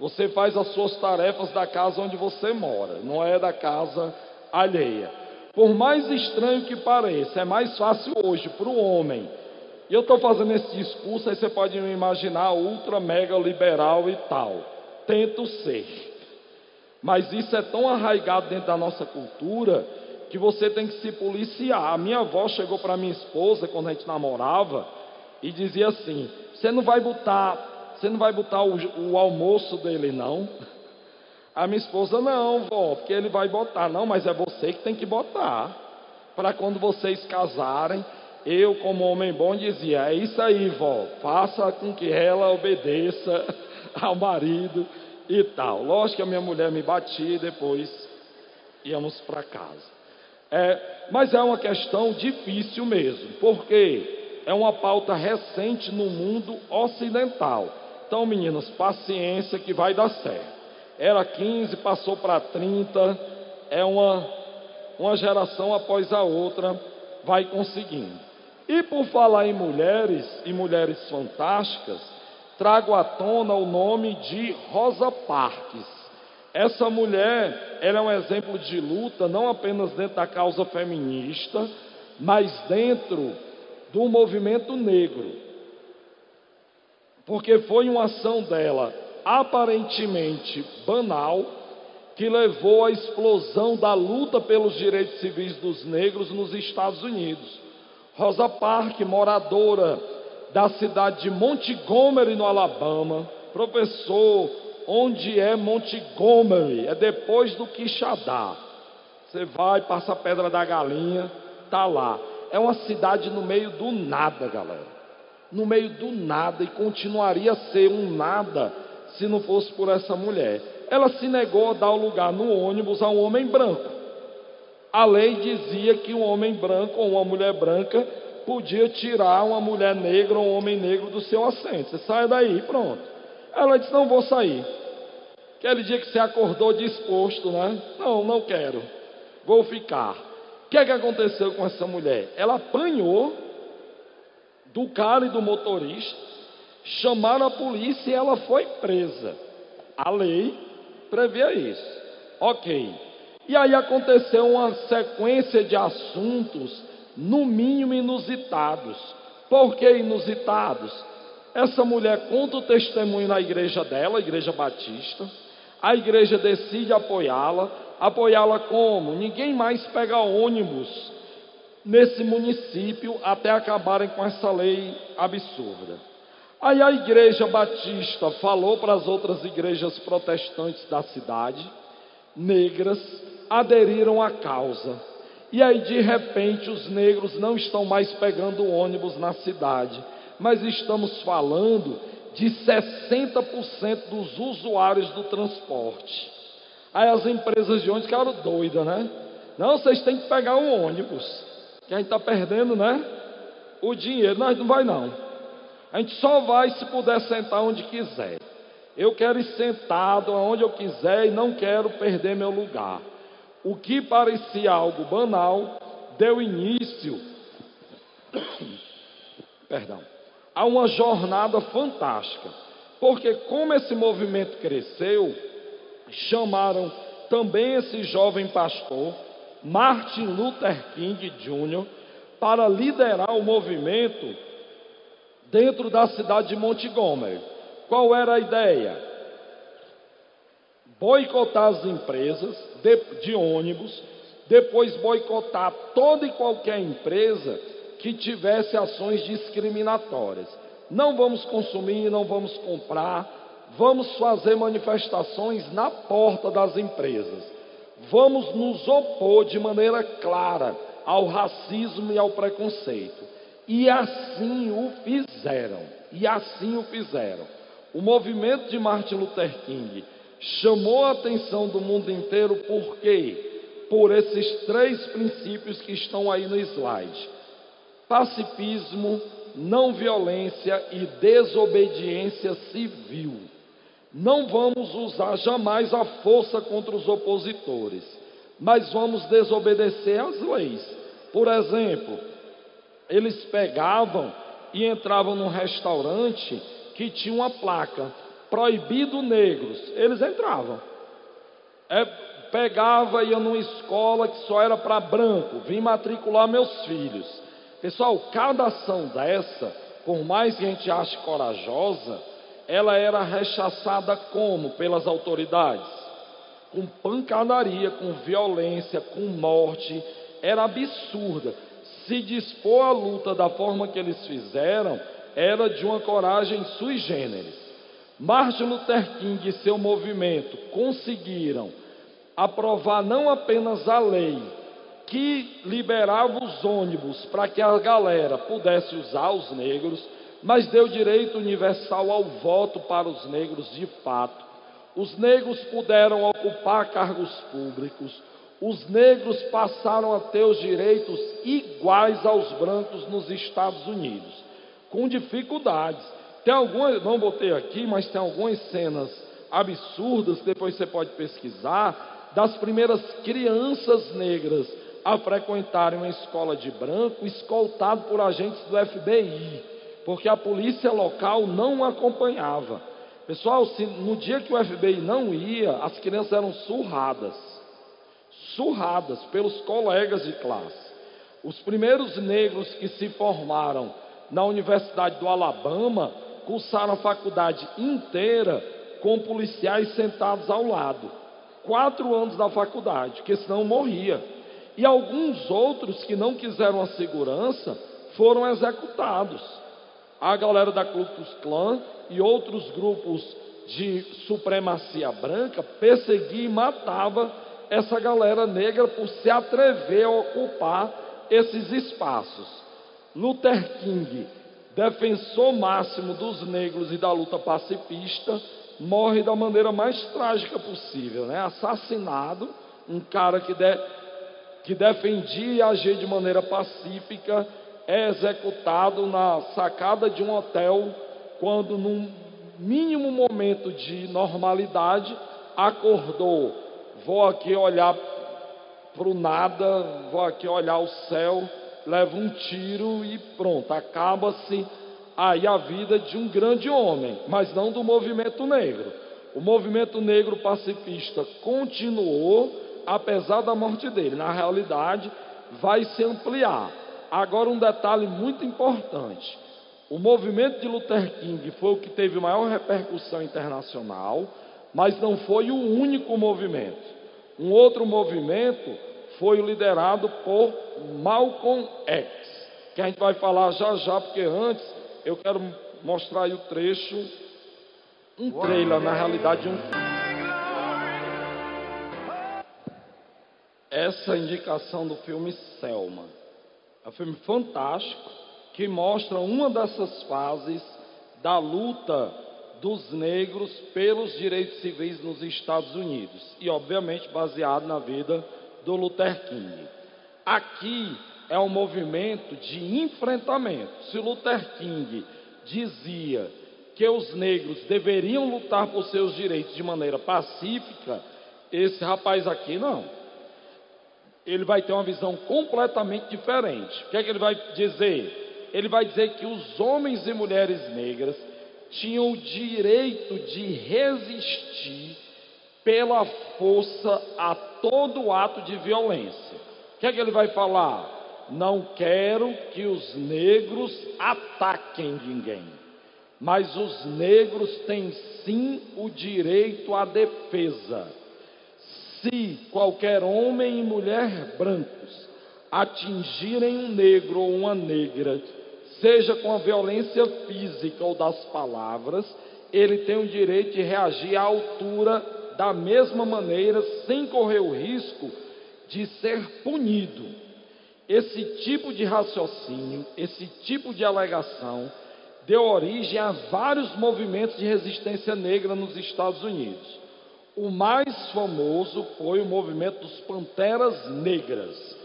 Speaker 1: Você faz as suas tarefas da casa onde você mora, não é da casa alheia. Por mais estranho que pareça, é mais fácil hoje para o homem. E eu estou fazendo esse discurso, aí você pode me imaginar ultra mega liberal e tal. Tento ser. Mas isso é tão arraigado dentro da nossa cultura que você tem que se policiar. A minha avó chegou para minha esposa quando a gente namorava e dizia assim: você não vai botar o almoço dele, não? A minha esposa: não, vó, porque ele vai botar. Não, mas é você que tem que botar. Para quando vocês casarem, eu, como homem bom, dizia: é isso aí, vó, faça com que ela obedeça ao marido e tal. Lógico que a minha mulher me batia e depois íamos para casa. Mas é uma questão difícil mesmo, porque é uma pauta recente no mundo ocidental. Então, meninas, paciência que vai dar certo. Era 15, passou para 30, é uma geração após a outra, vai conseguindo. E por falar em mulheres, e mulheres fantásticas, trago à tona o nome de Rosa Parks. Essa mulher, ela é um exemplo de luta, não apenas dentro da causa feminista, mas dentro do movimento negro. Porque foi uma ação dela aparentemente banal, que levou à explosão da luta pelos direitos civis dos negros nos Estados Unidos. Rosa Parks, moradora da cidade de Montgomery, no Alabama. Professor, onde é Montgomery? É depois do Quixadá. Você vai, passa a Pedra da Galinha, está lá. É uma cidade no meio do nada, galera. No meio do nada, e continuaria a ser um nada se não fosse por essa mulher. Ela se negou a dar o lugar no ônibus a um homem branco. A lei dizia que um homem branco ou uma mulher branca podia tirar uma mulher negra ou um homem negro do seu assento. Você sai daí, pronto. Ela disse: não vou sair. Aquele dia que você acordou disposto, né? Não quero, vou ficar. O que aconteceu com essa mulher? Ela apanhou do cara e do motorista, chamaram a polícia e ela foi presa. A lei previa isso. Ok. E aí aconteceu uma sequência de assuntos, no mínimo inusitados. Por que inusitados? Essa mulher conta o testemunho na igreja dela, a Igreja Batista. A igreja decide apoiá-la. Apoiá-la como? Ninguém mais pega ônibus nesse município até acabarem com essa lei absurda. Aí a Igreja Batista falou para as outras igrejas protestantes da cidade, negras, aderiram à causa. E aí de repente os negros não estão mais pegando ônibus na cidade, mas estamos falando de 60% dos usuários do transporte. Aí as empresas de ônibus ficaram doidas, né? Não, vocês têm que pegar um ônibus, que a gente está perdendo, né? O dinheiro. Nós não vai não. A gente só vai se puder sentar onde quiser. Eu quero ir sentado onde eu quiser e não quero perder meu lugar. O que parecia algo banal deu início a uma jornada fantástica. Porque como esse movimento cresceu, chamaram também esse jovem pastor, Martin Luther King Jr., para liderar o movimento dentro da cidade de Montgomery. Qual era a ideia? Boicotar as empresas de ônibus, depois boicotar toda e qualquer empresa que tivesse ações discriminatórias. Não vamos consumir, não vamos comprar, vamos fazer manifestações na porta das empresas. Vamos nos opor de maneira clara ao racismo e ao preconceito. E assim o fizeram. O movimento de Martin Luther King chamou a atenção do mundo inteiro, por quê? Por esses 3 princípios que estão aí no slide: pacifismo, não violência e desobediência civil. Não vamos usar jamais a força contra os opositores, mas vamos desobedecer às leis. Por exemplo, eles pegavam e entravam num restaurante que tinha uma placa: proibido negros. Eles entravam. Pegava, ia numa escola que só era para branco, vim matricular meus filhos. Pessoal, cada ação dessa, por mais que a gente ache corajosa, ela era rechaçada como? Pelas autoridades? com pancadaria, com violência, com morte, era absurda. Se dispor à luta da forma que eles fizeram, era de uma coragem sui generis. Martin Luther King e seu movimento conseguiram aprovar não apenas a lei que liberava os ônibus para que a galera pudesse usar os negros, mas deu direito universal ao voto para os negros de fato. Os negros puderam ocupar cargos públicos, os negros passaram a ter os direitos iguais aos brancos nos Estados Unidos, com dificuldades. Tem algumas, não botei aqui, mas tem algumas cenas absurdas, depois você pode pesquisar, das primeiras crianças negras a frequentarem uma escola de branco, escoltado por agentes do FBI, porque a polícia local não acompanhava. Pessoal, no dia que o FBI não ia, as crianças eram surradas pelos colegas de classe. Os primeiros negros que se formaram na Universidade do Alabama cursaram a faculdade inteira com policiais sentados ao lado. 4 anos da faculdade, porque senão morria. E alguns outros que não quiseram a segurança foram executados. A galera da Ku Klux Klan e outros grupos de supremacia branca perseguiam e matavam essa galera negra por se atrever a ocupar esses espaços. Luther King, defensor máximo dos negros e da luta pacifista, morre da maneira mais trágica possível, né? Assassinado, um cara que defendia e agia de maneira pacífica, é executado na sacada de um hotel, quando num mínimo momento de normalidade, acordou. Vou aqui olhar para o nada, vou aqui olhar o céu, leva um tiro e pronto, acaba-se aí a vida de um grande homem, mas não do movimento negro. O movimento negro pacifista continuou, apesar da morte dele. Na realidade, vai se ampliar. Agora, um detalhe muito importante: o movimento de Luther King foi o que teve maior repercussão internacional, mas não foi o único movimento. Um outro movimento foi liderado por Malcolm X, que a gente vai falar já já, porque antes eu quero mostrar aí o trecho, um trailer, na realidade, essa indicação do filme Selma. É um filme fantástico que mostra uma dessas fases da luta dos negros pelos direitos civis nos Estados Unidos e, obviamente, baseado na vida do Luther King. Aqui é um movimento de enfrentamento. Se Luther King dizia que os negros deveriam lutar por seus direitos de maneira pacífica, esse rapaz aqui não. Ele vai ter uma visão completamente diferente. O que é que ele vai dizer? Ele vai dizer que os homens e mulheres negras tinham o direito de resistir pela força a todo ato de violência. O que é que ele vai falar? Não quero que os negros ataquem ninguém, mas os negros têm sim o direito à defesa. Se qualquer homem e mulher brancos atingirem um negro ou uma negra, seja com a violência física ou das palavras, ele tem o direito de reagir à altura da mesma maneira, sem correr o risco de ser punido. Esse tipo de raciocínio, esse tipo de alegação, deu origem a vários movimentos de resistência negra nos Estados Unidos. O mais famoso foi o movimento dos Panteras Negras,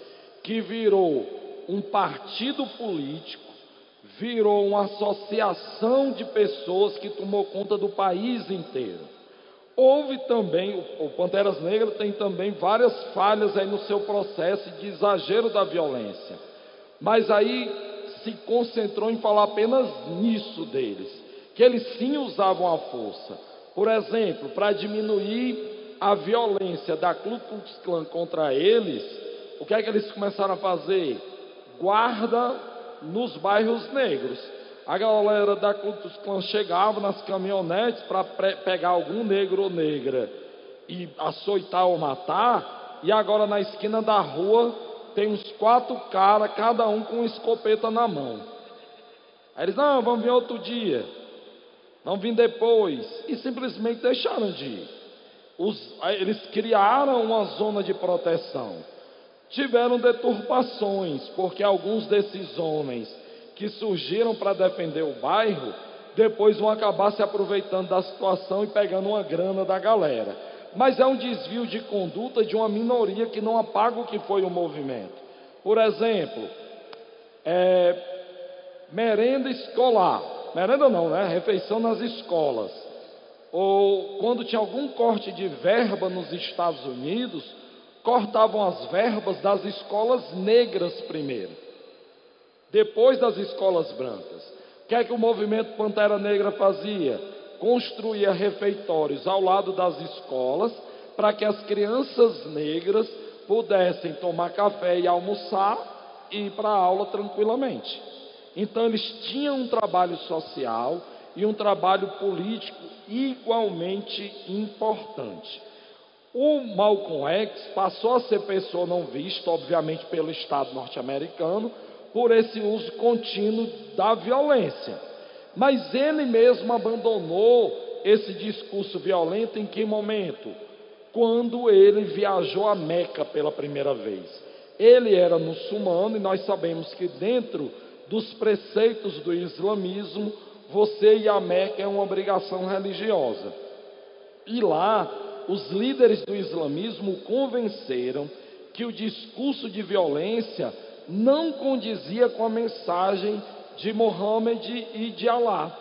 Speaker 1: que virou um partido político, virou uma associação de pessoas que tomou conta do país inteiro. Houve também, o Panteras Negras tem também várias falhas aí no seu processo de exagero da violência, mas aí se concentrou em falar apenas nisso deles, que eles sim usavam a força. Por exemplo, para diminuir a violência da Ku Klux Klan contra eles, o que é que eles começaram a fazer? Guarda nos bairros negros. A galera da Ku Klux Klan chegava nas caminhonetes para pegar algum negro ou negra e açoitar ou matar, e agora na esquina da rua tem uns 4 caras, cada um com uma escopeta na mão. Aí eles, não, vamos vir outro dia, vamos vir depois, e simplesmente deixaram de ir. Eles criaram uma zona de proteção. Tiveram deturpações, porque alguns desses homens que surgiram para defender o bairro, depois vão acabar se aproveitando da situação e pegando uma grana da galera. Mas é um desvio de conduta de uma minoria que não apaga o que foi o movimento. Por exemplo, merenda escolar, merenda não, né? Refeição nas escolas. Ou quando tinha algum corte de verba nos Estados Unidos, cortavam as verbas das escolas negras primeiro, depois das escolas brancas. O que é que o movimento Pantera Negra fazia? Construía refeitórios ao lado das escolas, para que as crianças negras pudessem tomar café e almoçar e ir para a aula tranquilamente. Então eles tinham um trabalho social e um trabalho político igualmente importante. O Malcolm X passou a ser pessoa não vista, obviamente, pelo Estado norte-americano, por esse uso contínuo da violência. Mas ele mesmo abandonou esse discurso violento em que momento? Quando ele viajou a Meca pela primeira vez. Ele era muçulmano e nós sabemos que dentro dos preceitos do islamismo, você ir a Meca é uma obrigação religiosa. E lá, os líderes do islamismo o convenceram que o discurso de violência não condizia com a mensagem de Mohammed e de Alá.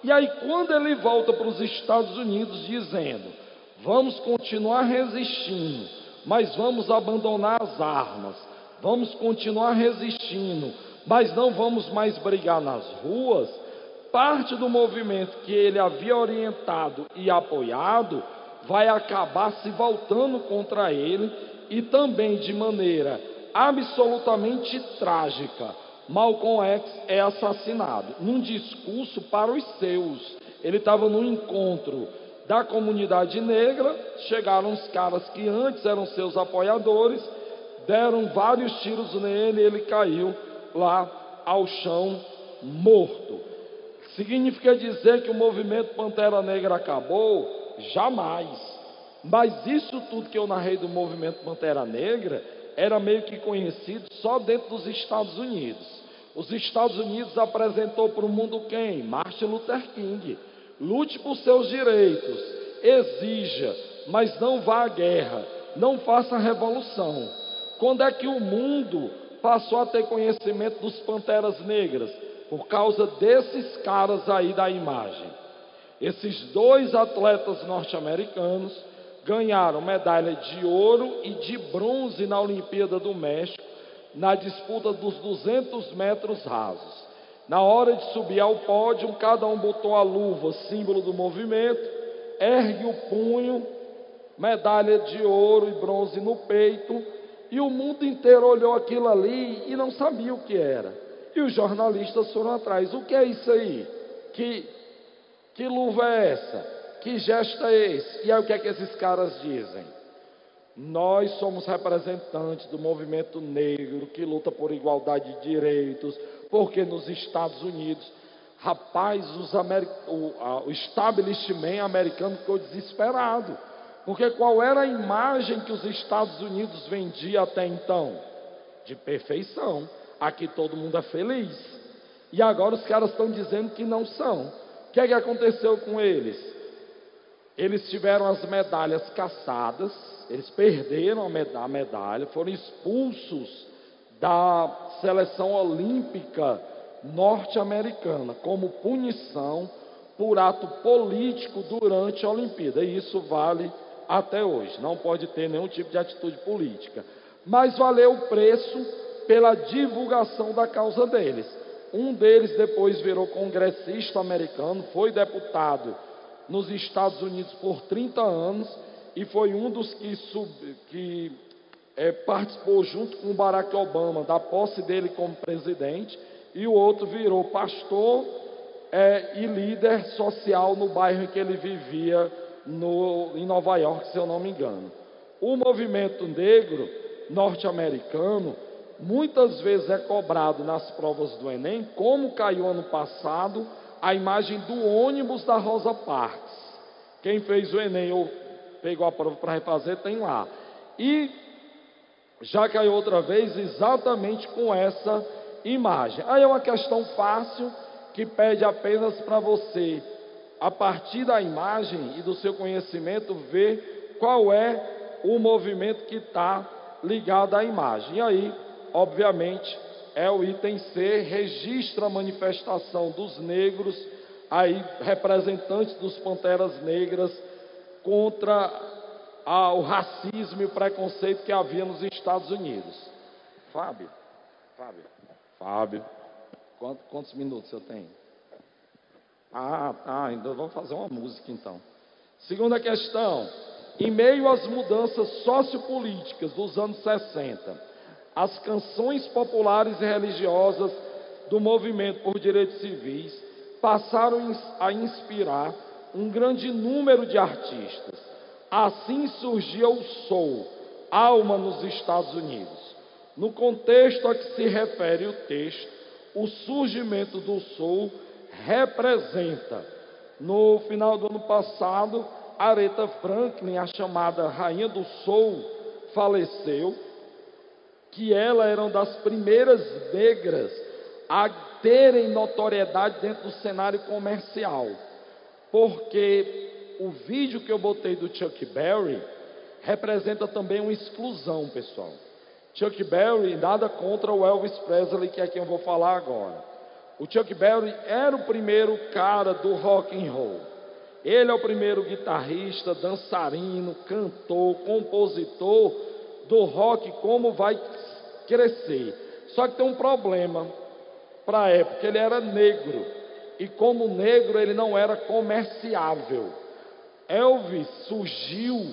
Speaker 1: E aí, quando ele volta para os Estados Unidos dizendo: vamos continuar resistindo, mas vamos abandonar as armas, vamos continuar resistindo, mas não vamos mais brigar nas ruas, parte do movimento que ele havia orientado e apoiado vai acabar se voltando contra ele, e também de maneira absolutamente trágica, Malcolm X é assassinado num discurso para os seus. Ele estava no encontro da comunidade negra, chegaram os caras que antes eram seus apoiadores, deram vários tiros nele e ele caiu lá ao chão morto. Significa dizer que o movimento Pantera Negra acabou? Jamais. Mas isso tudo que eu narrei do movimento Pantera Negra era meio que conhecido só dentro dos Estados Unidos. Os Estados Unidos apresentou para o mundo quem? Martin Luther King. Lute por seus direitos, exija, mas não vá à guerra, não faça revolução. Quando é que o mundo passou a ter conhecimento dos Panteras Negras? Por causa desses caras aí da imagem. Esses 2 atletas norte-americanos ganharam medalha de ouro e de bronze na Olimpíada do México, na disputa dos 200 metros rasos. Na hora de subir ao pódio, cada um botou a luva, símbolo do movimento, ergue o punho, medalha de ouro e bronze no peito, e o mundo inteiro olhou aquilo ali e não sabia o que era. E os jornalistas foram atrás. O que é isso aí? Que luva é essa? Que gesto é esse? E aí o que é que esses caras dizem? Nós somos representantes do movimento negro que luta por igualdade de direitos, porque nos Estados Unidos, rapaz, o establishment americano ficou desesperado, porque qual era a imagem que os Estados Unidos vendiam até então? De perfeição, aqui todo mundo é feliz, e agora os caras estão dizendo que não são. O que é que aconteceu com eles? Eles tiveram as medalhas cassadas, eles perderam a medalha, foram expulsos da seleção olímpica norte-americana como punição por ato político durante a Olimpíada. E isso vale até hoje, não pode ter nenhum tipo de atitude política. Mas valeu o preço pela divulgação da causa deles. Um deles depois virou congressista americano, foi deputado nos Estados Unidos por 30 anos e foi um dos que participou junto com o Barack Obama da posse dele como presidente, e o outro virou pastor e líder social no bairro em que ele vivia em Nova York, se eu não me engano. O movimento negro norte-americano muitas vezes é cobrado nas provas do Enem, como caiu ano passado a imagem do ônibus da Rosa Parks. Quem fez o Enem ou pegou a prova para refazer, tem lá. E já caiu outra vez exatamente com essa imagem. Aí é uma questão fácil que pede apenas para você, a partir da imagem e do seu conhecimento, ver qual é o movimento que está ligado à imagem. E aí, obviamente, é o item C, registra a manifestação dos negros, aí representantes dos Panteras Negras, contra o racismo e o preconceito que havia nos Estados Unidos. Fábio, quantos minutos eu tenho? Ainda vamos fazer uma música então. Segunda questão, em meio às mudanças sociopolíticas dos anos 60, as canções populares e religiosas do movimento por direitos civis passaram a inspirar um grande número de artistas. Assim surgia o soul, alma nos Estados Unidos. No contexto a que se refere o texto, o surgimento do soul representa, no final do ano passado, Aretha Franklin, a chamada rainha do soul, faleceu, que ela era uma das primeiras negras a terem notoriedade dentro do cenário comercial, porque o vídeo que eu botei do Chuck Berry representa também uma exclusão, pessoal. Chuck Berry, nada contra o Elvis Presley, que é quem eu vou falar agora. O Chuck Berry era o primeiro cara do rock and roll. Ele é o primeiro guitarrista, dançarino, cantor, compositor do rock, como vai crescer. Só que tem um problema para a época, ele era negro, e como negro ele não era comerciável. Elvis surgiu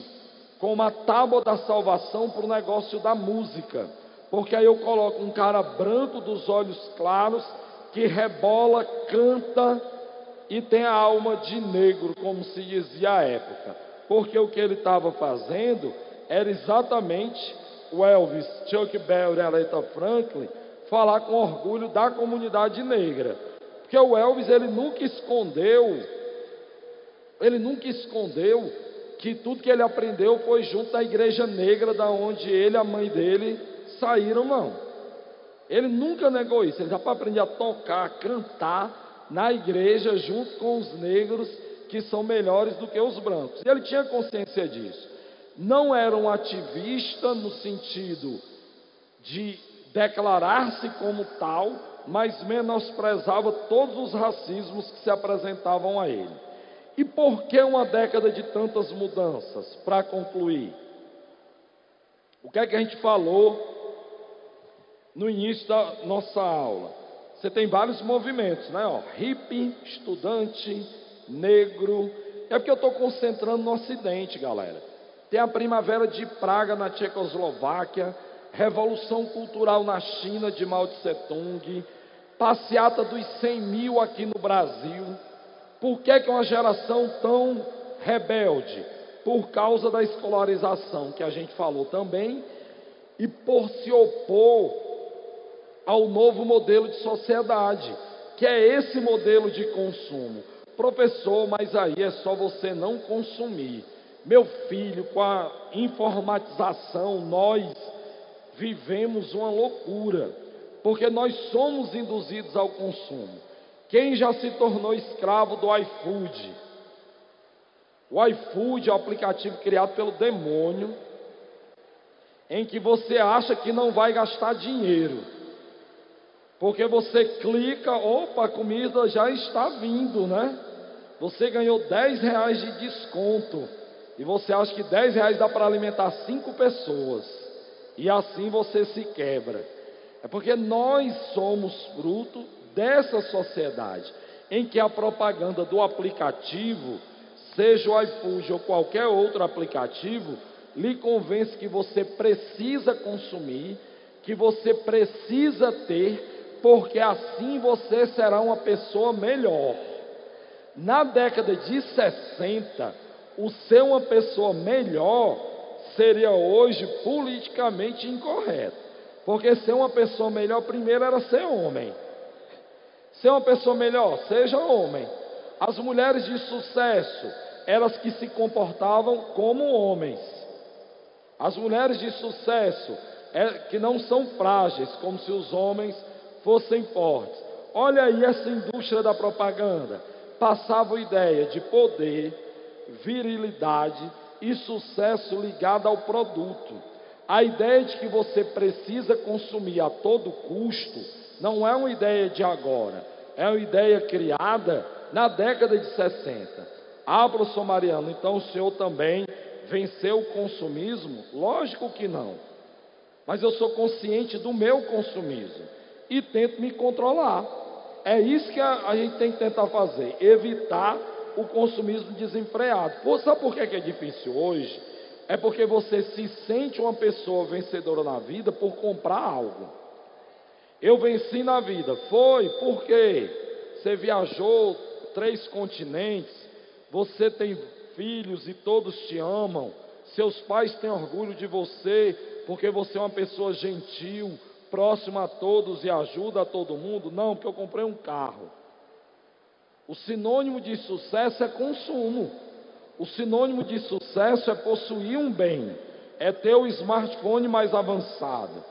Speaker 1: como a tábua da salvação para o negócio da música, porque aí eu coloco um cara branco dos olhos claros, que rebola, canta e tem a alma de negro, como se dizia à época, porque o que ele estava fazendo era exatamente o Elvis, Chuck Berry e Aretha Franklin falar com orgulho da comunidade negra, porque o Elvis ele nunca escondeu que tudo que ele aprendeu foi junto da igreja negra, da onde ele e a mãe dele saíram, não. Ele nunca negou isso, ele já aprendeu a tocar, a cantar na igreja junto com os negros que são melhores do que os brancos. E ele tinha consciência disso. Não era um ativista no sentido de declarar-se como tal, mas menosprezava todos os racismos que se apresentavam a ele. E por que uma década de tantas mudanças? Para concluir, o que é que a gente falou no início da nossa aula? Você tem vários movimentos, né? Hippie, estudante, negro. É porque eu estou concentrando no Ocidente, galera. Tem a Primavera de Praga na Tchecoslováquia, Revolução Cultural na China de Mao Tse Tung, Passeata dos 100 mil aqui no Brasil. Por que é uma geração tão rebelde? Por causa da escolarização, que a gente falou também, e por se opor ao novo modelo de sociedade, que é esse modelo de consumo. Professor, mas aí é só você não consumir. Meu filho, com a informatização, nós vivemos uma loucura, porque nós somos induzidos ao consumo. Quem já se tornou escravo do iFood? O iFood é um aplicativo criado pelo demônio, em que você acha que não vai gastar dinheiro, porque você clica, opa, a comida já está vindo, né? Você ganhou R$10 de desconto, e você acha que R$10 dá para alimentar 5 pessoas, e assim você se quebra. É porque nós somos fruto dessa sociedade, em que a propaganda do aplicativo, seja o iFood ou qualquer outro aplicativo, lhe convence que você precisa consumir, que você precisa ter, porque assim você será uma pessoa melhor. Na década de 60, O ser uma pessoa melhor seria hoje politicamente incorreto. Porque ser uma pessoa melhor, primeiro era ser homem. Ser uma pessoa melhor, seja homem. As mulheres de sucesso, elas que se comportavam como homens. As mulheres de sucesso, que não são frágeis, como se os homens fossem fortes. Olha aí essa indústria da propaganda. Passava a ideia de poder, virilidade e sucesso ligado ao produto. A ideia de que você precisa consumir a todo custo não é uma ideia de agora, é uma ideia criada na década de 60. Professor Mariano, então o senhor também venceu o consumismo? Lógico que não, mas eu sou consciente do meu consumismo e tento me controlar. É isso que a gente tem que tentar fazer, evitar o consumismo desenfreado. Sabe por que é difícil hoje? É porque você se sente uma pessoa vencedora na vida por comprar algo. Eu venci na vida, foi porque você viajou 3 continentes, você tem filhos e todos te amam, seus pais têm orgulho de você, porque você é uma pessoa gentil, próxima a todos e ajuda a todo mundo. Não, porque eu comprei um carro. O sinônimo de sucesso é consumo. O sinônimo de sucesso é possuir um bem, é ter o smartphone mais avançado.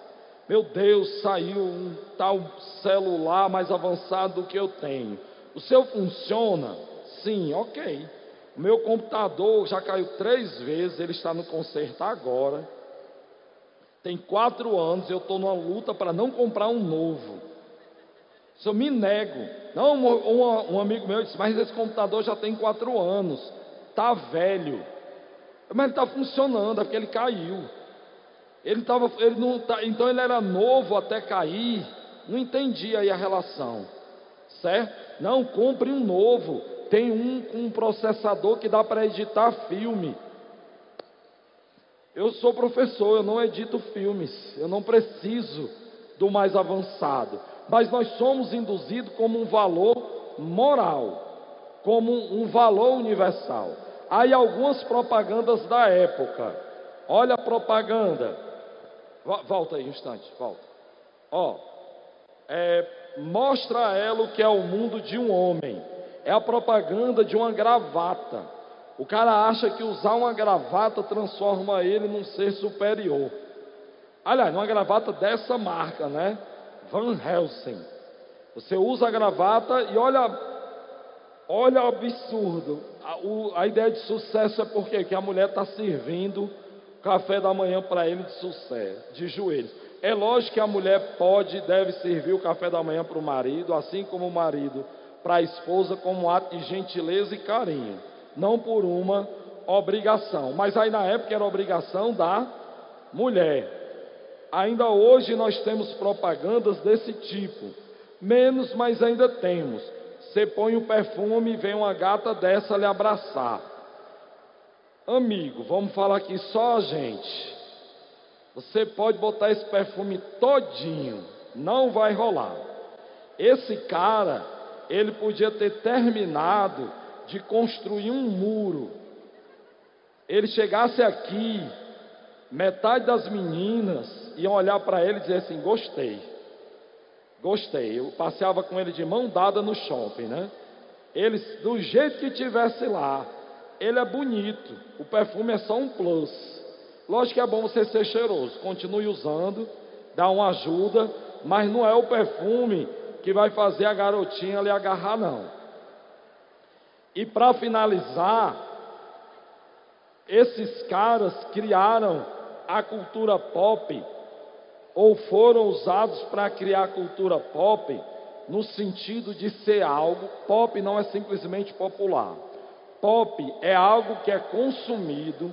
Speaker 1: Meu Deus, saiu um tal celular mais avançado do que eu tenho. O seu funciona? Sim, ok. O meu computador já caiu 3 vezes, ele está no conserto agora. Tem 4 anos, eu estou numa luta para não comprar um novo. Se eu me nego. Não, um amigo meu disse, mas esse computador já tem 4 anos, está velho. Mas ele está funcionando, é porque ele caiu. Então ele era novo até cair. Não entendi aí a relação, certo? Não, compre um novo. Tem um processador que dá para editar filme. Eu sou professor, eu não edito filmes, eu não preciso do mais avançado. Mas nós somos induzidos como um valor moral, como um valor universal. Aí algumas propagandas da época. Olha a propaganda. Volta aí um instante, volta. Mostra a ela o que é o mundo de um homem. É a propaganda de uma gravata. O cara acha que usar uma gravata transforma ele num ser superior. Aliás, uma gravata dessa marca, né? Van Helsing. Você usa a gravata e olha o absurdo. A ideia de sucesso é porque que a mulher está servindo café da manhã para ele de sucesso, de joelhos. É lógico que a mulher pode e deve servir o café da manhã para o marido, assim como o marido para a esposa, como um ato de gentileza e carinho, não por uma obrigação. Mas aí na época era obrigação da mulher. Ainda hoje nós temos propagandas desse tipo, menos, mas ainda temos. Você põe o perfume e vem uma gata dessa lhe abraçar. Amigo, vamos falar aqui só a gente. Você pode botar esse perfume todinho, não vai rolar. Esse cara, ele podia ter terminado de construir um muro. Ele chegasse aqui, metade das meninas iam olhar para ele e dizer assim, gostei. Eu passeava com ele de mão dada no shopping, né? Ele, do jeito que tivesse lá, ele é bonito, o perfume é só um plus. Lógico que é bom você ser cheiroso, continue usando, dá uma ajuda, mas não é o perfume que vai fazer a garotinha lhe agarrar, não. E para finalizar, esses caras criaram a cultura pop, ou foram usados para criar a cultura pop, no sentido de ser algo. Pop não é simplesmente popular. Pop é algo que é consumido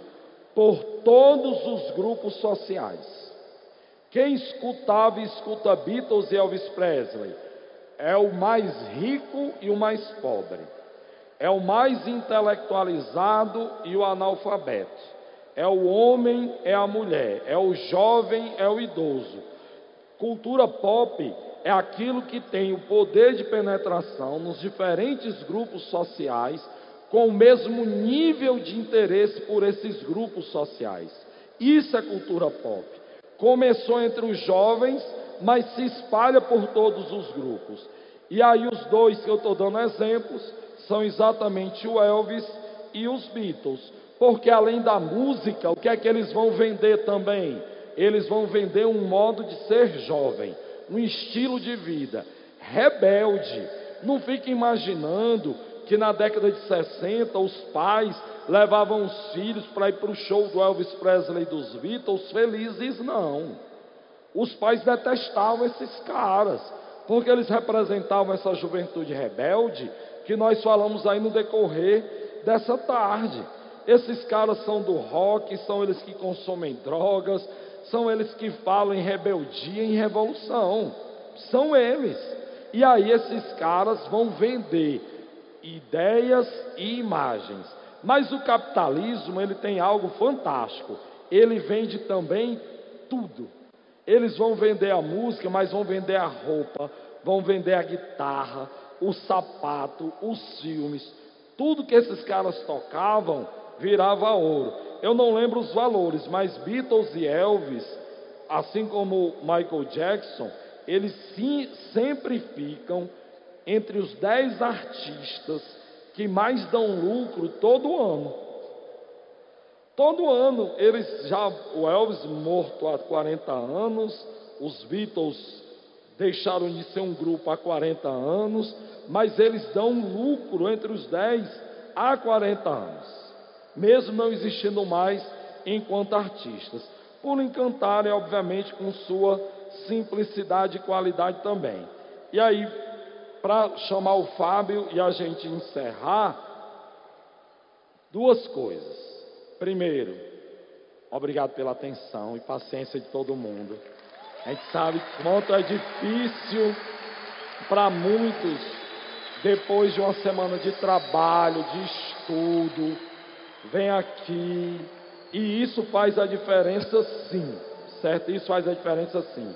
Speaker 1: por todos os grupos sociais. Quem escutava e escuta Beatles e Elvis Presley é o mais rico e o mais pobre, é o mais intelectualizado e o analfabeto, é o homem, é a mulher, é o jovem, é o idoso. Cultura pop é aquilo que tem o poder de penetração nos diferentes grupos sociais, com o mesmo nível de interesse por esses grupos sociais. Isso é cultura pop. Começou entre os jovens, mas se espalha por todos os grupos. E aí os dois que eu estou dando exemplos são exatamente o Elvis e os Beatles. Porque além da música, o que é que eles vão vender também? Eles vão vender um modo de ser jovem, um estilo de vida rebelde. Não fique imaginando que na década de 60 os pais levavam os filhos para ir para o show do Elvis Presley e dos Beatles felizes, não. Os pais detestavam esses caras, porque eles representavam essa juventude rebelde que nós falamos aí no decorrer dessa tarde. Esses caras são do rock, são eles que consomem drogas, são eles que falam em rebeldia, em revolução. São eles. E aí esses caras vão vender ideias e imagens. Mas o capitalismo, ele tem algo fantástico. Ele vende também tudo. Eles vão vender a música, mas vão vender a roupa, vão vender a guitarra, o sapato, os filmes. Tudo que esses caras tocavam virava ouro. Eu não lembro os valores, mas Beatles e Elvis, assim como Michael Jackson, eles sim, sempre ficam entre os 10 artistas que mais dão lucro todo ano. Todo ano, o Elvis morto há 40 anos, os Beatles deixaram de ser um grupo há 40 anos, mas eles dão lucro entre os 10 há 40 anos, mesmo não existindo mais enquanto artistas, por encantarem, obviamente, com sua simplicidade e qualidade também. E aí, para chamar o Fábio e a gente encerrar, duas coisas. Primeiro, obrigado pela atenção e paciência de todo mundo. A gente sabe quanto é difícil para muitos, depois de uma semana de trabalho, de estudo, vem aqui, e isso faz a diferença sim, certo? Isso faz a diferença sim.